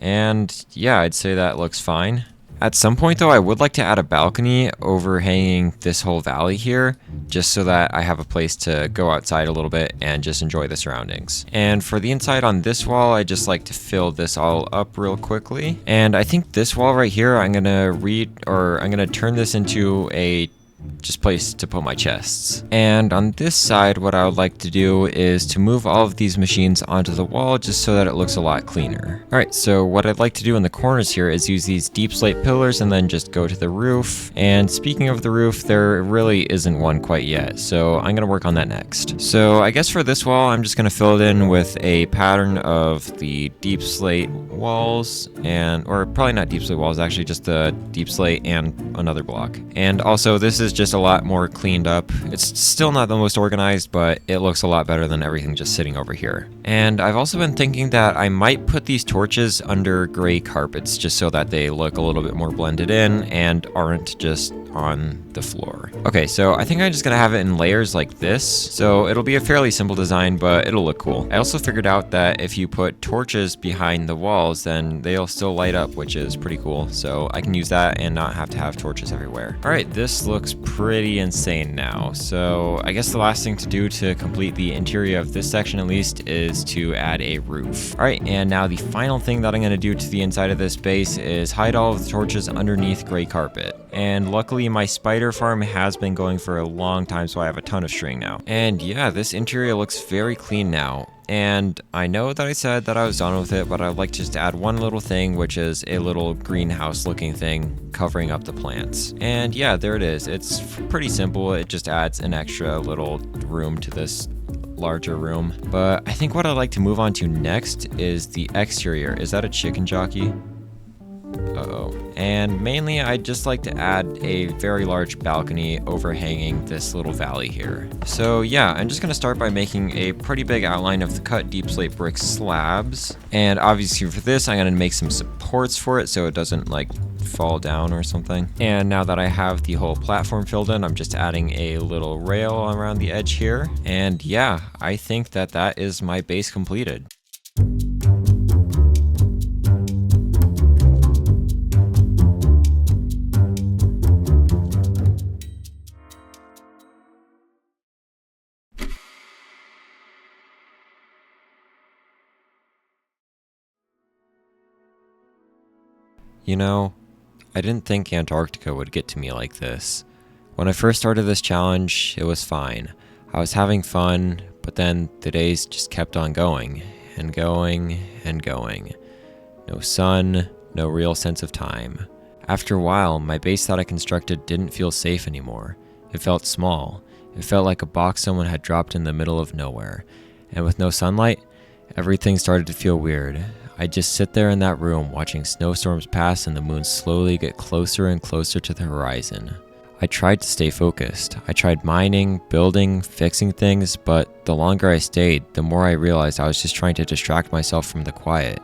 And yeah, I'd say that looks fine. At some point though, I would like to add a balcony overhanging this whole valley here, just so that I have a place to go outside a little bit and just enjoy the surroundings. And for the inside on this wall, I just like to fill this all up real quickly. And I think this wall right here, I'm gonna turn this into a just place to put my chests. And on this side, what I would like to do is to move all of these machines onto the wall just so that it looks a lot cleaner. Alright, so what I'd like to do in the corners here is use these deep slate pillars and then just go to the roof. And speaking of the roof, there really isn't one quite yet, so I'm gonna work on that next. So I guess for this wall, I'm just gonna fill it in with a pattern of the deep slate walls, or probably not deep slate walls, actually just the deep slate and another block. And also this is just a lot more cleaned up. It's still not the most organized, but it looks a lot better than everything just sitting over here. And I've also been thinking that I might put these torches under gray carpets just so that they look a little bit more blended in and aren't just on the floor. Okay, so I think I'm just gonna have it in layers like this. So it'll be a fairly simple design, but it'll look cool. I also figured out that if you put torches behind the walls, then they'll still light up, which is pretty cool. So I can use that and not have to have torches everywhere. All right, this looks pretty insane now. So I guess the last thing to do to complete the interior of this section at least is to add a roof. All right, and now the final thing that I'm gonna do to the inside of this base is hide all of the torches underneath gray carpet. And luckily luckily my spider farm has been going for a long time, so I have a ton of string now. And yeah, this interior looks very clean now. And I know that I said that I was done with it, but I'd like just to add one little thing, which is a little greenhouse looking thing covering up the plants. And yeah, there it is. It's pretty simple. It just adds an extra little room to this larger room. But I think what I'd like to move on to next is the exterior. Is that a chicken jockey? Uh-oh. And mainly I'd just like to add a very large balcony overhanging this little valley here. So yeah, I'm just gonna start by making a pretty big outline of the cut deep slate brick slabs. And obviously for this, I'm gonna make some supports for it so it doesn't like fall down or something. And now that I have the whole platform filled in, I'm just adding a little rail around the edge here. And yeah, I think that that is my base completed. You know, I didn't think Antarctica would get to me like this. When I first started this challenge, it was fine. I was having fun, but then the days just kept on going, and going, and going. No sun, no real sense of time. After a while, my base that I constructed didn't feel safe anymore. It felt small. It felt like a box someone had dropped in the middle of nowhere. And with no sunlight, everything started to feel weird. I'd just sit there in that room watching snowstorms pass and the moon slowly get closer and closer to the horizon. I tried to stay focused. I tried mining, building, fixing things, but the longer I stayed, the more I realized I was just trying to distract myself from the quiet.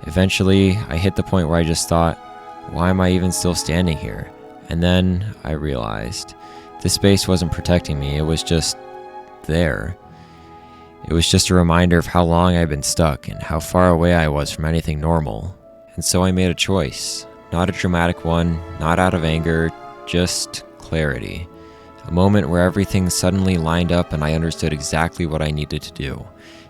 Eventually, I hit the point where I just thought, why am I even still standing here? And then I realized, this space wasn't protecting me, it was just there. It was just a reminder of how long I'd been stuck and how far away I was from anything normal. And so I made a choice. Not a dramatic one, not out of anger, just clarity. A moment where everything suddenly lined up and I understood exactly what I needed to do.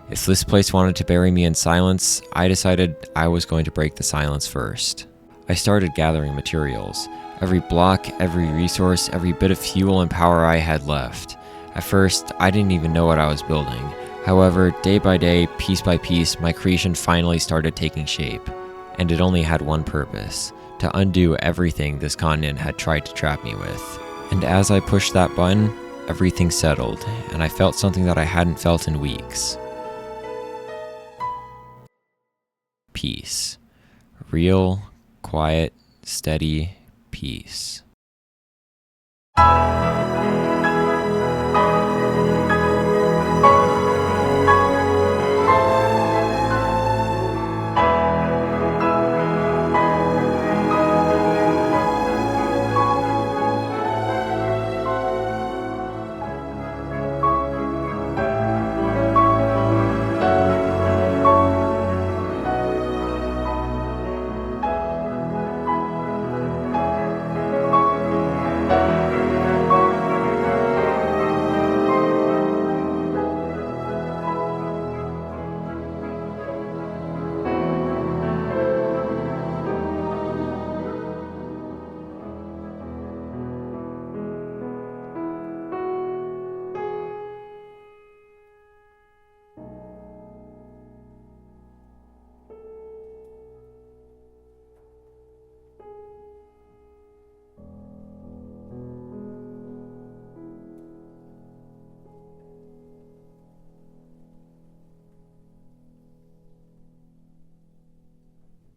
If this place wanted to bury me in silence, I decided I was going to break the silence first. I started gathering materials. Every block, every resource, every bit of fuel and power I had left. At first, I didn't even know what I was building. However, day by day, piece by piece, my creation finally started taking shape. And it only had one purpose: to undo everything this continent had tried to trap me with. And as I pushed that button, everything settled, and I felt something that I hadn't felt in weeks. Peace. Real, quiet, steady peace.